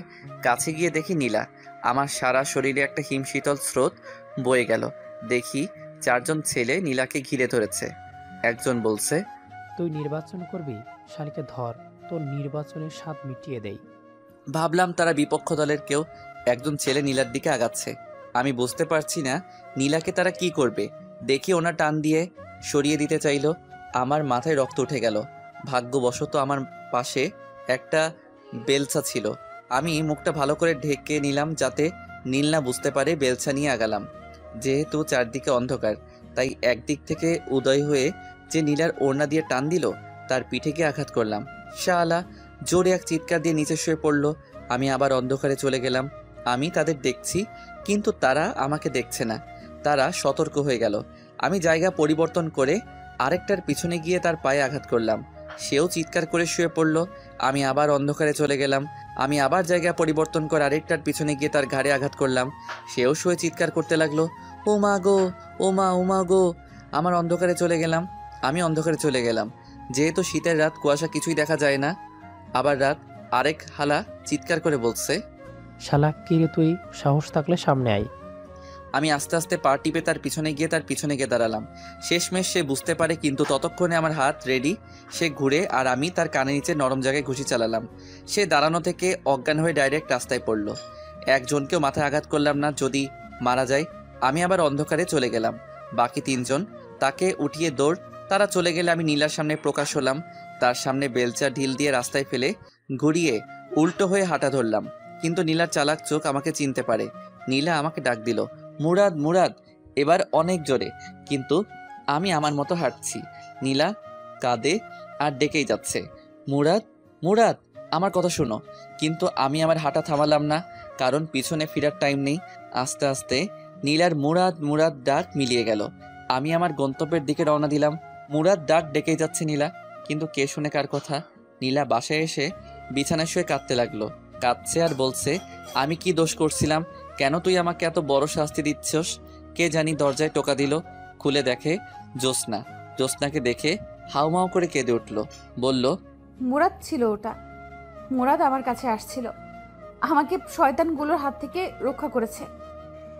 কাছে গিয়ে দেখি নীলা। আমার সারা শরীরে একটা হিমশীতল স্রোত বয়ে গেল। দেখি 4 জন ছেলে নীলাকে ঘিরে ধরেছে। একজন বলছে, তুই নির্বাচন করবি, শালিকে ধর, তোর নির্বাচনের স্বাদ মিটিয়ে দেই। ভাবলাম তারা বিপক্ষ দলের কেউ। একজন ছেলে নীলার দিকে আগাচ্ছে। আমি বুঝতে পারছি না নীলাকে তারা কি করবে। দেখি ওনা টান দিয়ে সরিয়ে দিতে চাইলো। আমার মাথায় রক্ত উঠে গেল। ভাগ্যবশত আমার পাশে একটা বেলচা ছিল। আমি মুখটা ভালো করে ঢেকে নিলাম যাতে নীল না বুঝতে পারে। বেলচা নিয়ে আগালাম। যেহেতু চারদিকে অন্ধকার, তাই একদিক থেকে উদয় হয়ে যে নীলার ওড়না দিয়ে টান দিল, তার পিঠে গিয়ে আঘাত করলাম। শালা জোরে এক চিৎকার দিয়ে নিচে শুয়ে পড়ল। আমি আবার অন্ধকারে চলে গেলাম। আমি তাদের দেখছি, কিন্তু তারা আমাকে দেখছে না। তারা সতর্ক হয়ে গেল। আমি জায়গা পরিবর্তন করে আরেকটার পিছনে গিয়ে তার পায়ে আঘাত করলাম। সেও চিৎকার করে শুয়ে পড়ল। আমি আবার অন্ধকারে চলে গেলাম। আমি আবার জায়গা পরিবর্তন করে আরেকটার পিছনে গিয়ে তার ঘাড়ে আঘাত করলাম। সেও শুয়ে চিৎকার করতে লাগলো, ও মা গো, ও মা, ও মা গো। আমি অন্ধকারে চলে গেলাম। যেহেতু শীতের রাত, কুয়াশা কিছুই দেখা যায় না। আবার রাত। আরেক হালা চিৎকার করে বলছে, শালা কিরে তুই, সাহস থাকলে সামনে আয়। আমি আস্তে আস্তে পা টিপে তার পিছনে গিয়ে দাঁড়ালাম। শেষমেশ সে বুঝতে পারে, কিন্তু ততক্ষণে আমার হাত রেডি। সে ঘুরে আর আমি তার কানে নিচে নরম জায়গায় ঘুষি চালালাম। সে দাঁড়ানো থেকে অজ্ঞান হয়ে ডাইরেক্ট রাস্তায় পড়ল। একজনকেও মাথায় আঘাত করলাম না, যদি মারা যায়। আমি আবার অন্ধকারে চলে গেলাম। বাকি 3 জন তাকে উঠিয়ে দৌড়। তারা চলে গেলে আমি নীলার সামনে প্রকাশ হলাম। তার সামনে বেলচা ঢিল দিয়ে রাস্তায় ফেলে ঘুরিয়ে উল্টো হয়ে হাঁটা ধরলাম। কিন্তু নীলার চালাক চোখ আমাকে চিনতে পারে। নীলা আমাকে ডাক দিল, মুরাদ, মুরাদ। এবার অনেক জোরে, কিন্তু আমি আমার মতো হাঁটছি। নীলা কাঁদে আর ডেকেই যাচ্ছে, মুরাদ, মুরাদ, আমার কথা শোনো। কিন্তু আমি আমার হাঁটা থামালাম না, কারণ পিছনে ফেরার টাইম নেই। আস্তে আস্তে নীলার মুরাদ, মুরাদ ডাক মিলিয়ে গেল। আমি আমার গন্তব্যের দিকে রওনা দিলাম। মুরাদ ডাক ডেকেই যাচ্ছে নীলা, কিন্তু কে শুনে কার কথা। নীলা বাসায় এসে বিছানায় শুয়ে কাঁদতে লাগলো। কাঁদছে আর বলছে, আমি কি দোষ করছিলাম? কেন তুই আমাকে এত বড় শাস্তি দিচ্ছস? কে জানি দরজায় টোকা দিল। খুলে দেখে জ্যোৎস্না। জ্যোৎস্নাকে দেখে হাউমাউ করে কেঁদে উঠল। বলল, মুরাদ ছিল ওটা। মুরাদ আমার কাছে আসছিল, আমাকে শয়তানগুলোর হাত থেকে রক্ষা করেছে।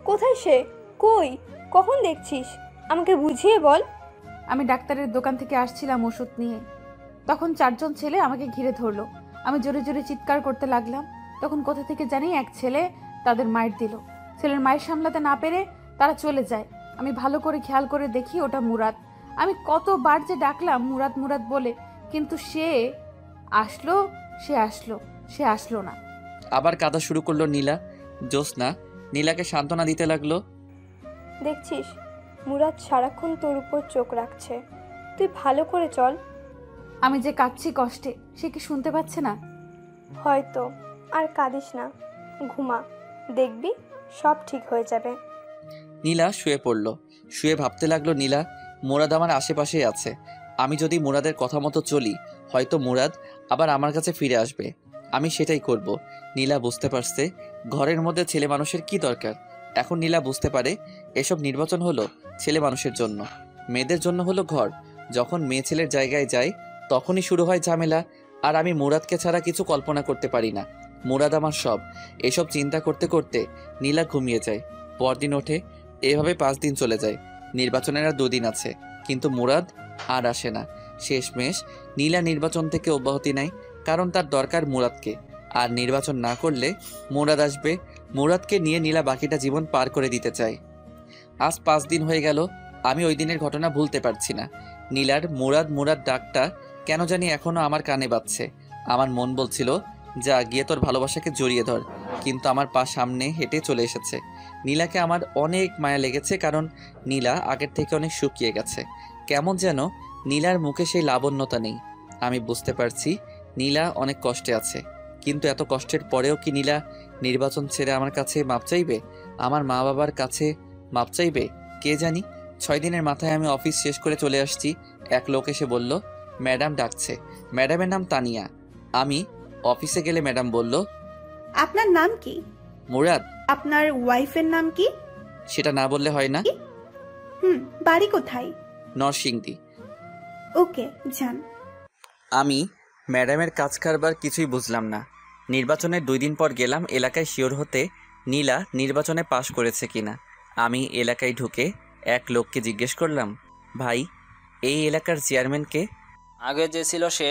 কোথায় সে? কই? কখন দেখছিস? আমাকে বুঝিয়ে বল। আমি ডাক্তারের দোকান থেকে আসছিলাম ওষুধ নিয়ে। তখন 4 জন ছেলে আমাকে ঘিরে ধরলো। আমি জোরে জোরে চিৎকার করতে লাগলাম। তখন কোথা থেকে জানি এক ছেলে তাদের মাইর দিল। ছেলের মায়ের সামলাতে না পেরে তারা চলে যায়। আমি ভালো করে খেয়াল করে দেখি ওটা মুরাদ। আমি কতবার যে ডাকলাম মুরাদ, মুরাদ বলে, কিন্তু সে আসলো না। আবার কাঁদা শুরু করলো নীলা। জ্যোৎস্না নীলাকে সান্ত্বনা দিতে লাগলো, দেখছিস, মুরাদ সারাক্ষণ তোর উপর চোখ রাখছে। তুই ভালো করে চল। আমি যে কাঁদছি কষ্টে, সে কি শুনতে পাচ্ছে না? হয়তো। আর কাঁদিস না, ঘুমা, দেখবি সব ঠিক হয়ে যাবে। নীলা শুয়ে পড়ল। শুয়ে ভাবতে লাগলো, নীলা, মুরাদ আমার আশেপাশেই আছে। আমি যদি মুরাদের কথা মতো চলি, হয়তো মুরাদ আবার আমার কাছে ফিরে আসবে। আমি সেটাই করব। নীলা বুঝতে পারছে ঘরের মধ্যে ছেলে মানুষের কি দরকার। এখন নীলা বুঝতে পারে এসব নির্বাচন হলো ছেলে মানুষের জন্য, মেয়েদের জন্য হলো ঘর। যখন মেয়ে ছেলের জায়গায় যায়, তখনই শুরু হয় ঝামেলা। আর আমি মুরাদকে ছাড়া কিছু কল্পনা করতে পারি না। মুরাদ আমার সব। এসব চিন্তা করতে করতে নীলা ঘুমিয়ে যায়। পরদিন ওঠে। এভাবে 5 দিন চলে যায়। নির্বাচনের আর 2 দিন আছে, কিন্তু মুরাদ আর আসে না। শেষমেশ নীলা নির্বাচন থেকে অব্যাহতি নেয়, কারণ তার দরকার মুরাদকে। আর নির্বাচন না করলে মুরাদ আসবে। মুরাদকে নিয়ে নীলা বাকিটা জীবন পার করে দিতে চায়। আজ 5 দিন হয়ে গেল। আমি ওই দিনের ঘটনা ভুলতে পারছি না। নীলার মুরাদ, মুরাদ ডাকটা কেন জানি এখনো আমার কানে বাজছে। আমার মন বলছিল, যা গিয়ে তোর ভালোবাসাকে জড়িয়ে ধর, কিন্তু আমার পা সামনে হেঁটে চলে এসেছে। নীলাকে আমার অনেক মায়া লেগেছে, কারণ নীলা আগের থেকে অনেক শুকিয়ে গেছে। কেমন যেন নীলার মুখে সেই লাবণ্যতা নেই। আমি বুঝতে পারছি নীলা অনেক কষ্টে আছে, কিন্তু এত কষ্টের পরেও কি নীলা নির্বাচন ছেড়ে আমার কাছে মাপ চাইবে? আমার মা বাবার কাছে মাপ চাইবে কে জানি। 6 দিনের মাথায় আমি অফিস শেষ করে চলে আসছি। এক লোক এসে বলল ম্যাডাম ডাকছে। ম্যাডামের নাম তানিয়া। আমি অফিসে গেলে ম্যাডাম বলল, আপনার নাম কি? মুরাদ। আপনার ওয়াইফের নাম কি? সেটা না বললে হয় না? বাড়ি কোথায়? নরসিংদী। ওকে, যান। আমি ম্যাডামের কাজ কারবার কিছুই বুঝলাম না। নির্বাচনের 2 দিন পর গেলাম এলাকায় শিওর হতে নীলা নির্বাচনে পাশ করেছে কিনা। আমি এলাকায় ঢুকে এক লোককে জিজ্ঞেস করলাম, ভাই এই এলাকার চেয়ারম্যানকে? আগে যে ছিল সে।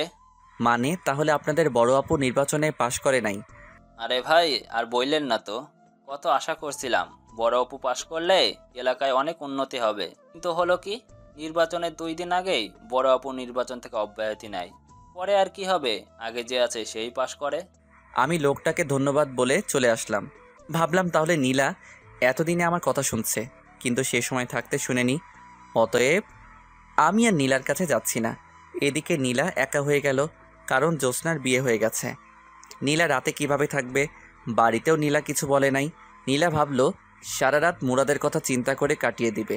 মানে তাহলে আপনাদের বড় আপু নির্বাচনে পাশ করে নাই? আরে ভাই আর বললেন না তো, কত আশা করছিলাম বড় অপু পাশ করলে এলাকায় অনেক উন্নতি হবে, কিন্তু হলো কি, নির্বাচনের 2 দিন আগেই বড় অপু নির্বাচন থেকে অব্যাহতি নেয়। পরে আর কি হবে, আগে যে আছে সেই পাশ করে। আমি লোকটাকে ধন্যবাদ বলে চলে আসলাম। ভাবলাম তাহলে নীলা এতদিনে আমার কথা শুনছে, কিন্তু সে সময় থাকতে শুনেনি। অতএব আমি আর নীলার কাছে যাচ্ছি না। এদিকে নীলা একা হয়ে গেল, কারণ জ্যোৎস্নার বিয়ে হয়ে গেছে। নীলা রাতে কিভাবে থাকবে? বাড়িতেও নীলা কিছু বলে নাই। নীলা ভাবলো সারা রাত মুরাদের কথা চিন্তা করে কাটিয়ে দিবে।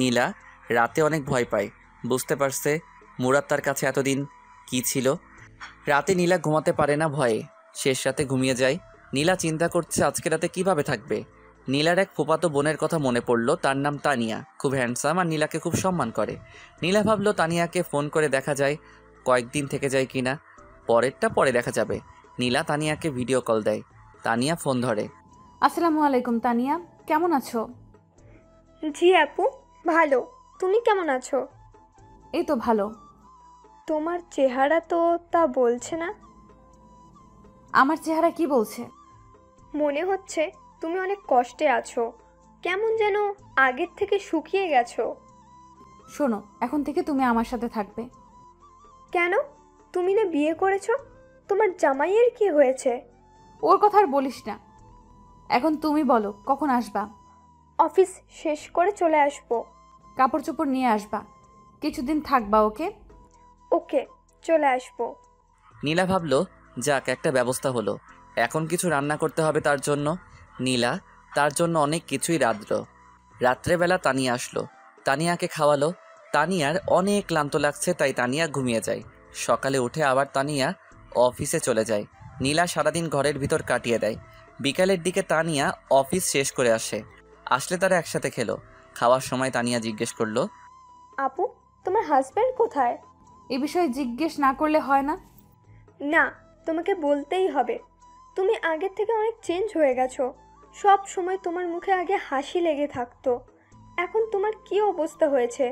নীলা রাতে অনেক ভয় পায়, বুঝতে পারছে মুরাদ তার কাছে এতদিন কি ছিল। রাতে নীলা ঘুমাতে পারে না ভয়ে, শেষ রাতে ঘুমিয়ে যায়। নীলা চিন্তা করছে আজকে রাতে কিভাবে থাকবে। নীলার এক ফুফাতো বোনের কথা মনে পড়ল, তার নাম তানিয়া, খুব হ্যান্ডসাম আর নীলাকে খুব সম্মান করে। নীলা ভাবলো তানিয়াকে ফোন করে দেখা যায় কয়েকদিন থেকে যায় কিনা, পরেরটা পরে দেখা যাবে। নীলা তানিয়াকে ভিডিও কল দেয়। তানিয়া ফোন ধরে। আসসালামু আলাইকুম তানিয়া, কেমন আছো? জি আপু, ভালো। তুমি কেমন আছো? এই তো ভালো। তোমার চেহারা তো তা বলছে না। আমার চেহারা কি বলছে? মনে হচ্ছে তুমি অনেক কষ্টে আছো, কেমন যেন আগের থেকে শুকিয়ে গেছো। শোনো, এখন থেকে তুমি আমার সাথে থাকবে। কেন? তুমি না বিয়ে করেছো? তোমার জামাইয়ের কি হয়েছে? ওর কথা আর বলিস না। এখন তুমি বলো কখন আসবা? অফিস শেষ করে চলে আসবো। কাপড় চোপড় নিয়ে আসবা, কিছুদিন থাকবা। ওকে ওকে, চলে আসবো। নীলা ভাবলো যাক একটা ব্যবস্থা হলো, এখন কিছু রান্না করতে হবে তার জন্য। নীলা তার জন্য অনেক কিছুই রাঁধল। রাত্রেবেলা তানিয়া আসলো, তানিয়াকে খাওয়ালো। তানিয়ার অনেক ক্লান্ত লাগছে, তাই তানিয়া ঘুমিয়ে যায়। সকালে উঠে আবার তানিয়া অফিসে চলে যায়। নীলা সারাদিন ঘরের ভিতর কাটিয়ে দেয়। বিকালের দিকে তানিয়া অফিস শেষ করে আসলে তারা একসাথে খেলো। খাওয়ার সময় তানিয়া জিজ্ঞেস করলো, আপু তোমার হাজব্যান্ড কোথায়? এ বিষয়ে জিজ্ঞেস না করলে হয় না? না, তোমাকে বলতেই হবে। তুমি আগের থেকে অনেক চেঞ্জ হয়ে গেছো। সব সময় তোমার মুখে আগে হাসি লেগে থাকতো, এখন তোমার কি অবস্থা হয়েছে?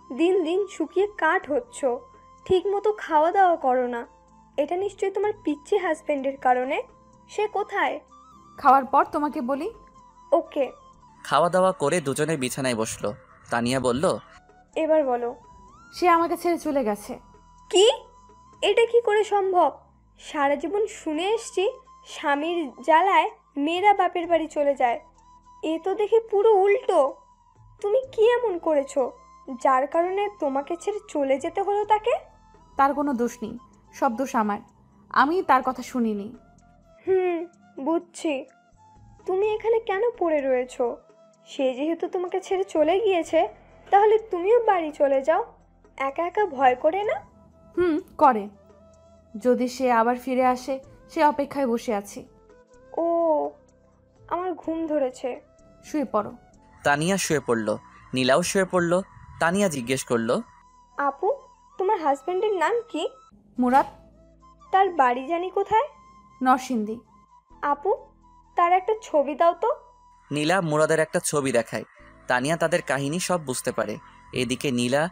দিন দিন শুকিয়ে কাঠ হচ্ছ, ঠিক মতো খাওয়া দাওয়া করো না। এটা নিশ্চয়ই তোমার পিচ্চি হাজবেন্ডের কারণে। সে কোথায়? খাওয়ার পর তোমাকে বলি। ওকে। খাওয়া দাওয়া করে দুজনে বিছানায় বসলো। তানিয়া বলল, এবার বলো। সে আমাকে ছেড়ে চলে গেছে। কি? এটা কি করে সম্ভব? সারা জীবন শুনে এসছি স্বামীর জ্বালায় মেয়েরা বাপের বাড়ি চলে যায়। এ তো দেখি পুরো উল্টো। তুমি কি এমন করেছো যার কারণে তোমাকে ছেড়ে চলে যেতে হলো তাকে? তার কোনো দোষ নেই, সব দোষ আমার। আমি তার কথা শুনিনি। বুঝছি। তুমি এখানে কেন পড়ে রয়েছো? সে যেহেতু তোমাকে ছেড়ে চলে গিয়েছে, তাহলে তুমিও বাড়ি চলে যাও। একা একা ভয় করে না? করে। যদি সে আবার ফিরে আসে সে অপেক্ষায় বসে আছি। ও, আমার ঘুম ধরেছে। শুয়ে পড়ো। তানিয়া শুয়ে পড়ল। নীলাও শুয়ে পড়ল। তানিয়া জিজ্ঞেস করলো, আপু তোমার হাজবেন্ডের নাম কি? মুরাদ। তার বাড়ি জানি কোথায়? নরসিংদী। আপু তার একটা ছবি দাও তো। নীলা মুরাদের একটা ছবি দেখায়। তানিয়া তাদের কাহিনী সব বুঝতে পারে। এদিকে নীলা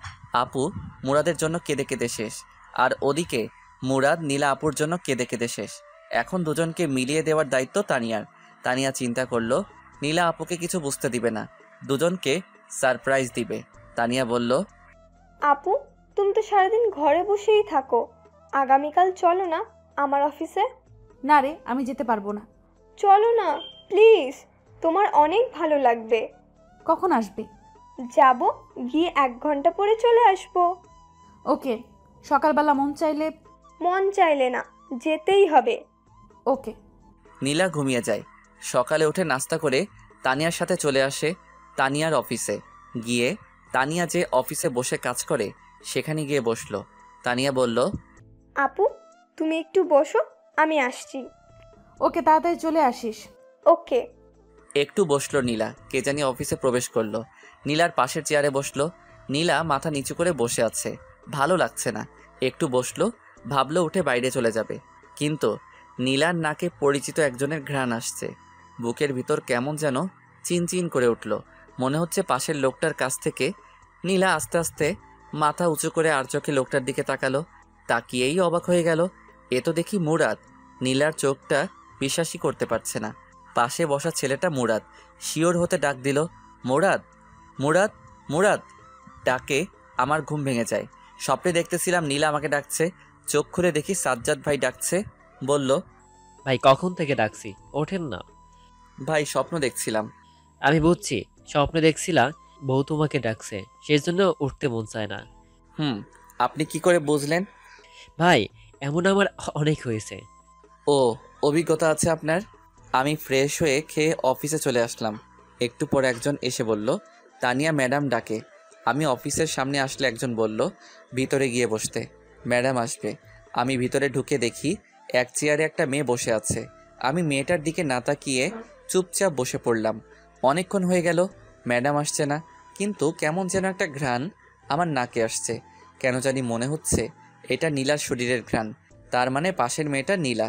আপু মুরাদের জন্য কেঁদে কেঁদে শেষ, আর ওদিকে মুরাদ নীলা আপুর জন্য কেঁদে কেঁদে শেষ। এখন দুজনকে মিলিয়ে দেওয়ার দায়িত্ব তানিয়ার। তানিয়া চিন্তা করলো নীলা আপুকে কিছু বুঝতে দিবে না, দুজনকে সারপ্রাইজ দিবে। তানিয়া বলল, আপু তুমি তো সারাদিন ঘরে বসেই থাকো, আগামীকাল চলো না আমার অফিসে। না রে, আমি যেতে পারবো না। চলো না প্লিজ, তোমার অনেক ভালো লাগবে। কখন আসবে? যাব, গিয়ে 1 ঘন্টা পরে চলে আসবো। ওকে। সকালবেলা মন চাইলে না, যেতেই হবে। ওকে। নীলা ঘুমিয়ে যায়। সকালে উঠে নাস্তা করে তানিয়ার সাথে চলে আসে তানিয়ার অফিসে। গিয়ে তানিয়া যে অফিসে বসে কাজ করে সেখানে গিয়ে বসলো। তানিয়া বলল, আপু তুমি একটু বসো, আমি আসছি। ওকে, তাড়াতাড়ি চলে আসিস। ওকে। একটু বসলো নীলা। কে জানি অফিসে প্রবেশ করলো। নীলার পাশের চেয়ারে বসলো। নীলা মাথা নিচু করে বসে আছে, ভালো লাগছে না। একটু বসলো, ভাবলো উঠে বাইরে চলে যাবে, কিন্তু নীলার নাকে পরিচিত একজনের ঘ্রাণ আসছে। বুকের ভিতর কেমন যেন চিনচিন করে উঠল। মনে হচ্ছে পাশের লোকটার কাছ থেকে। নীলা আস্তে আস্তে মাথা উঁচু করে আর চোখে লোকটার দিকে তাকালো। তাকিয়েই অবাক হয়ে গেল, এ তো দেখি মুরাদ। নীলার চোখটা বিশ্বাসই করতে পারছে না। পাশে বসা ছেলেটা মুরাদ। শিওর হতে ডাক দিল, মুরাদ, মুরাদ, মুরাদ। ডাকে আমার ঘুম ভেঙে যায়। স্বপ্নে দেখতেছিলাম নীলা আমাকে ডাকছে। চোখ খুলে দেখি সাজ্জাদ ভাই ডাকছে। বলল, ভাই কখন থেকে ডাকছি, ওঠেন না। ভাই স্বপ্ন দেখছিলাম। আমি বুঝছি, স্বপ্নে দেখছিলাম বউ তোমাকে ডাকছে, সেই জন্য উঠতে মন চায় না। আপনি কি করে বুঝলেন? ভাই এমন আমার অনেক হয়েছে। ও, অভিজ্ঞতা আছে আপনার। আমি ফ্রেশ হয়ে খেয়ে অফিসে চলে আসলাম। একটু পর একজন এসে বলল, তানিয়া ম্যাডাম ডাকে। আমি অফিসের সামনে আসলে একজন বলল, ভিতরে গিয়ে বসতে, ম্যাডাম আসবে। আমি ভিতরে ঢুকে দেখি এক চেয়ারে একটা মেয়ে বসে আছে। আমি মেয়েটার দিকে না তাকিয়ে চুপচাপ বসে পড়লাম। অনেকক্ষণ হয়ে গেল, ম্যাডাম আসছে না, কিন্তু কেমন যেন একটা ঘ্রাণ আমার নাকে আসছে। কেন জানি মনে হচ্ছে এটা নীলার শরীরের ঘ্রাণ। তার মানে পাশের মেয়েটা নীলা।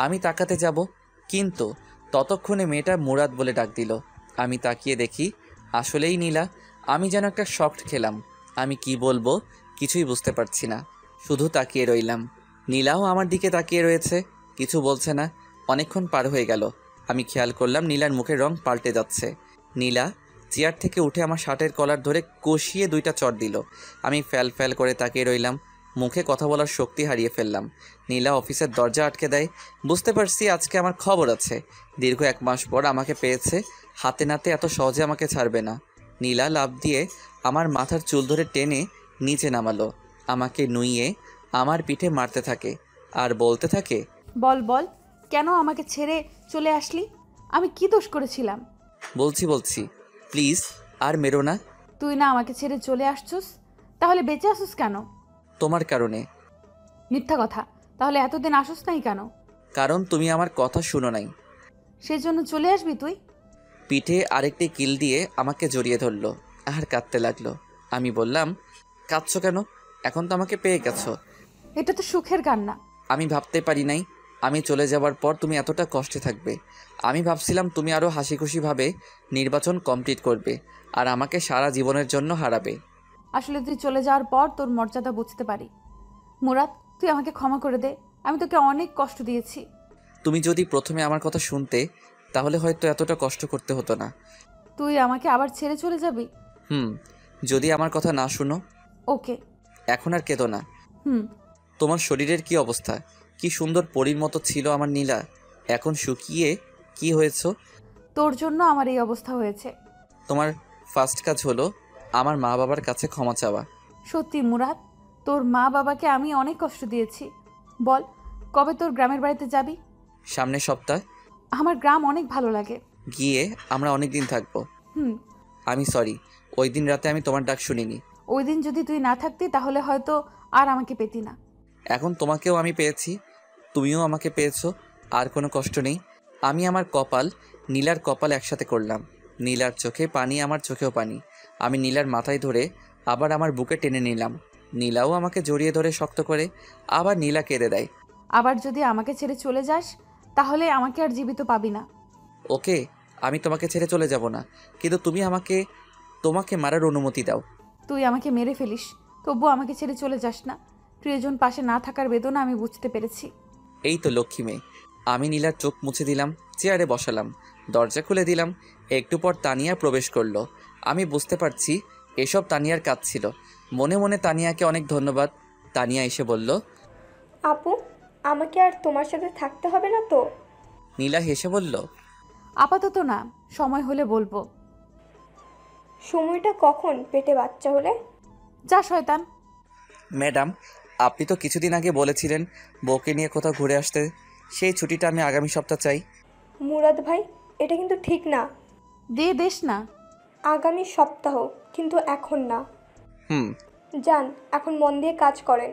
আমি তাকাতে যাব, কিন্তু ততক্ষণে মেয়েটা মুরাদ বলে ডাক দিল। আমি তাকিয়ে দেখি আসলেই নীলা। আমি যেন একটা শকড খেলাম। আমি কি বলবো কিছুই বুঝতে পারছি না, শুধু তাকিয়ে রইলাম। নীলাও আমার দিকে তাকিয়ে রয়েছে, কিছু বলছে না। অনেকক্ষণ পার হয়ে গেল। আমি খেয়াল করলাম নীলার মুখের রং পাল্টে যাচ্ছে। নীলা চেয়ার থেকে উঠে আমার শার্টের কলার ধরে কষিয়ে 2টা চড় দিল। আমি ফ্যাল ফ্যাল করে তাকিয়ে রইলাম, মুখে কথা বলার শক্তি হারিয়ে ফেললাম। নীলা অফিসের দরজা আটকে দেয়। বুঝতে পারছি আজকে আমার খবর আছে। দীর্ঘ 1 মাস পর আমাকে পেয়েছে, হাতে নাতে এত সহজে আমাকে ছাড়বে না। নীলা লাফ দিয়ে আমার মাথার চুল ধরে টেনে নিচে নামালো। আমাকে নুইয়ে আমার পিঠে মারতে থাকে আর বলতে থাকে, বল বল, কেন আমাকে ছেড়ে চলে আসলি? আমি কি দোষ করেছিলাম? বলছি প্লিজ আর মেরো না। তুই না আমাকে ছেড়ে চলে আসছস, তাহলে বেঁচে আসুস কেন? তোমার কারণে। মিথ্যা কথা। তাহলে এতদিন আসুস নাই কেন? কারণ তুমি আমার কথা শুনো নাই। সেজন্য চলে আসবি তুই? পিঠে আরেকটি কিল দিয়ে আমাকে জড়িয়ে ধরলো আর কাঁদতে লাগলো। আমি বললাম, কাঁদছো কেন? এখন তো আমাকে পেয়ে গেছো। এটা তো সুখের কান্না। আমি ভাবতে পারি নাই আমি চলে যাওয়ার পর তুমি এতটা কষ্টে থাকবে। আমি ভাবছিলাম তুমি আরও হাসি খুশিভাবে নির্বাচন কমপ্লিট করবে আর আমাকে সারা জীবনের জন্য হারাবে। আসলে তুই চলে যাওয়ার পর তোর মর্যাদা বুঝতে পারি। মুরাদ, তুই আমাকে ক্ষমা করে দে। আমি তোকে অনেক কষ্ট দিয়েছি। তুমি যদি প্রথমে আমার কথা শুনতে, তাহলে হয়তো এতটা কষ্ট করতে হতো না। তুই আমাকে আবার ছেড়ে চলে যাবি? যদি আমার কথা না শুনো। ওকে। এখন আর কেঁদো না। তোমার শরীরের কি অবস্থা? কি সুন্দর পরীর মতো ছিল আমার নীলা, এখন শুকিয়ে কি হয়েছ? তোর জন্য আমার এই অবস্থা হয়েছে। তোমার ফার্স্ট কাজ হলো আমার মা বাবার কাছে ক্ষমা চাওয়া। সত্যি মুরাদ, তোর মা বাবাকে আমি অনেক কষ্ট দিয়েছি। বল, কবে তোর গ্রামের বাড়িতে যাবি? সামনের সপ্তাহ। আমার গ্রাম অনেক ভালো লাগে। গিয়ে আমরা অনেক দিন থাকবো। আমি সরি, ওই দিন রাতে আমি তোমার ডাক শুনিনি। ওই দিন যদি তুই না থাকতি তাহলে হয়তো আর আমাকে পেতি না। এখন তোমাকেও আমি পেয়েছি, তুমিও আমাকে পেয়েছো, আর কোনো কষ্ট নেই। আমি আমার কপাল নীলার কপাল একসাথে করলাম। নীলার চোখে পানি, আমার চোখেও পানি। আমি নীলার মাথায় ধরে আবার আমার বুকে টেনে নিলাম। নীলাও আমাকে জড়িয়ে ধরে শক্ত করে। আবার নীলা কেঁদে দেয়। আবার যদি আমাকে ছেড়ে চলে যাস তাহলে আমাকে আর জীবিত পাবি না। ওকে, আমি তোমাকে ছেড়ে চলে যাব না, কিন্তু তুমি তোমাকে মারার অনুমতি দাও। তুই আমাকে মেরে ফেলিস, তবুও আমাকে ছেড়ে চলে যাস না। প্রিয়জন পাশে না থাকার বেদনা আমি বুঝতে পেরেছি। এই তো লক্ষ্মী মেয়ে। আমি নীলার চোখ মুছে দিলাম, চেয়ারে বসালাম, দরজা খুলে দিলাম। একটু পর তানিয়া প্রবেশ করলো। আমি বুঝতে পারছি এসব তানিয়ার কাজ ছিল। মনে মনে তানিয়াকে অনেক ধন্যবাদ। তানিয়া এসে বলল, আপু, আমাকে আর তোমার সাথে থাকতে হবে না তো? নীলা হেসে বলল, আপাতত না, সময় হলে বলবো। সময়টা কখন? পেটে বাচ্চা হলে? যা শয়তান। ম্যাডাম, আপনি তো কিছুদিন আগে বলেছিলেন বউকে নিয়ে কোথাও ঘুরে আসতে। সেই ছুটিটা আমি আগামী সপ্তাহ চাই। মুরাদ ভাই, এটা কিন্তু ঠিক না। দেশ না। আগামী সপ্তাহ, কিন্তু এখন না। হুম। যান, এখন মন দিয়ে কাজ করেন।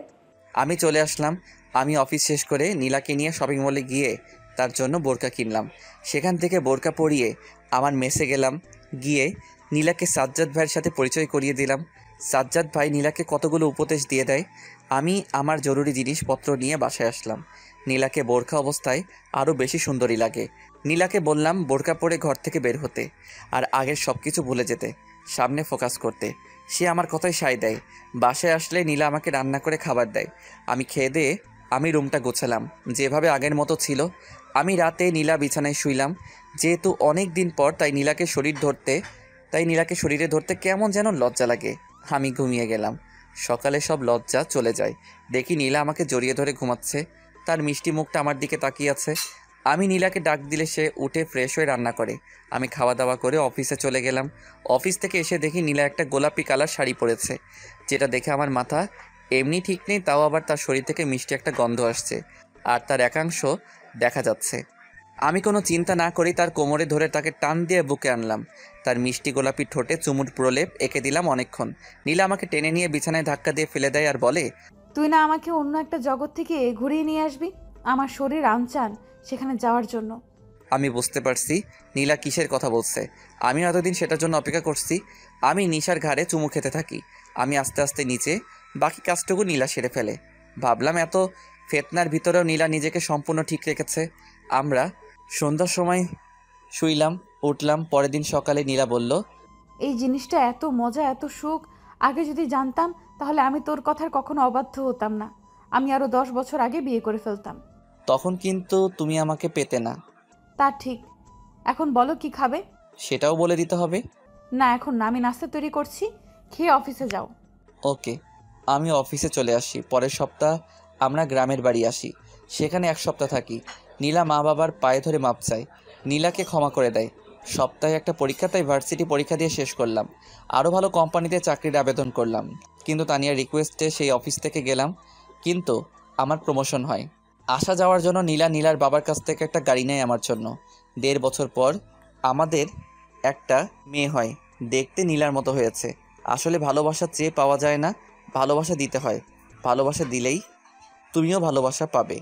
আমি চলে আসলাম। আমি অফিস শেষ করে নীলাকে নিয়ে শপিং মলে গিয়ে তার জন্য বোরকা কিনলাম। সেখান থেকে বোরকা পরিয়ে আমার মেসে গেলাম। গিয়ে নীলাকে সাজ্জাদ ভাইয়ের সাথে পরিচয় করিয়ে দিলাম। সাজ্জাদ ভাই নীলাকে কতগুলো উপদেশ দিয়ে দেয়। আমি আমার জরুরি জিনিসপত্র নিয়ে বাসায় আসলাম। নীলাকে বোরকা অবস্থায় আরও বেশি সুন্দরী লাগে। নীলাকে বললাম বোরকা পরে ঘর থেকে বের হতে, আর আগের সব কিছু ভুলে যেতে, সামনে ফোকাস করতে। সে আমার কথায় সায় দেয়। বাসায় আসলে নীলা আমাকে রান্না করে খাবার দেয়। আমি খেয়ে দিয়ে আমি রুমটা গোছালাম যেভাবে আগের মতো ছিল। আমি রাতে নীলা বিছানায় শুইলাম। যেহেতু অনেক দিন পর, তাই নীলাকে শরীরে ধরতে কেমন যেন লজ্জা লাগে। আমি ঘুমিয়ে গেলাম। সকালে সব লজ্জা চলে যায়। দেখি নীলা আমাকে জড়িয়ে ধরে ঘুমাচ্ছে। তার মিষ্টি মুখটা আমার দিকে তাকিয়ে আছে। আমি নীলাকে ডাক দিলে সে উঠে ফ্রেশ হয়ে রান্না করে। আমি খাওয়া দাওয়া করে অফিসে চলে গেলাম। অফিস থেকে এসে দেখি নীলা একটা গোলাপি কালার শাড়ি পরেছে, যেটা দেখে আমার মাথা এমনি ঠিক নেই, তাও আবার তার শরীর থেকে মিষ্টি একটা গন্ধ আসছে, আর তার একাংশ দেখা যাচ্ছে। আমি কোনো চিন্তা না করেই তার কোমরে ধরে তাকে টান দিয়ে বুকে আনলাম। তার মিষ্টি গোলাপি ঠোঁটে চুমুর প্রলেপ এঁকে দিলাম অনেকক্ষণ। নীলা আমাকে টেনে নিয়ে বিছানায় ধাক্কা দিয়ে ফেলে দেয় আর বলে, তুই না আমাকে অন্য একটা জগৎ থেকে ঘুরিয়ে নিয়ে আসবি? আমার শরীর আনচান সেখানে যাওয়ার জন্য। আমি বুঝতে পারছি নীলা কিসের কথা বলছে। আমি এতদিন সেটার জন্য অপেক্ষা করছি। আমি নিশার ঘাড়ে চুমু খেতে থাকি। আমি আস্তে আস্তে নিচে, বাকি কাজটুকু নীলা সেরে ফেলে। ভাবলাম এত ফেতনার ভিতরেও নীলা নিজেকে সম্পূর্ণ ঠিক রেখেছে। আমরা সন্ধ্যার সময় শুইলাম, উঠলাম। পরের দিন সকালে নীলা বলল, এই জিনিসটা এত মজা, এত সুখ, আগে যদি জানতাম তাহলে আমি তোর কথার কখনো অবাধ্য হতাম না। আমি আরো 10 বছর আগে বিয়ে করে ফেলতাম। তখন কিন্তু তুমি আমাকে পেতে না। তা ঠিক। এখন বলো কি খাবে? সেটাও বলে দিতে হবে? না, এখন না, আমি নাস্তা তৈরি করছি, খেয়ে অফিসে যাও। ওকে। আমি অফিসে চলে আসি। পরের সপ্তাহ আমরা গ্রামের বাড়ি আসি। সেখানে 1 সপ্তাহ থাকি। নীলা মা বাবার পায়ে ধরে মাপ চায়। নীলাকে ক্ষমা করে দেয়। সপ্তাহে একটা পরীক্ষা, তাই ভার্সিটি পরীক্ষা দিয়ে শেষ করলাম। আরও ভালো কোম্পানিতে চাকরির আবেদন করলাম। কিন্তু তানিয়ার রিকোয়েস্টে সেই অফিস থেকে গেলাম। কিন্তু আমার প্রমোশন হয়। আসা যাওয়ার জন্য নীলার বাবার কাছ থেকে একটা গাড়ি নেয় আমার জন্য। 1.5 বছর পর আমাদের একটা মেয়ে হয়। দেখতে নীলার মতো হয়েছে। আসলে ভালোবাসা চেয়ে পাওয়া যায় না, ভালোবাসা দিতে হয়। ভালোবাসা দিলেই তুমিও ভালোবাসা পাবে।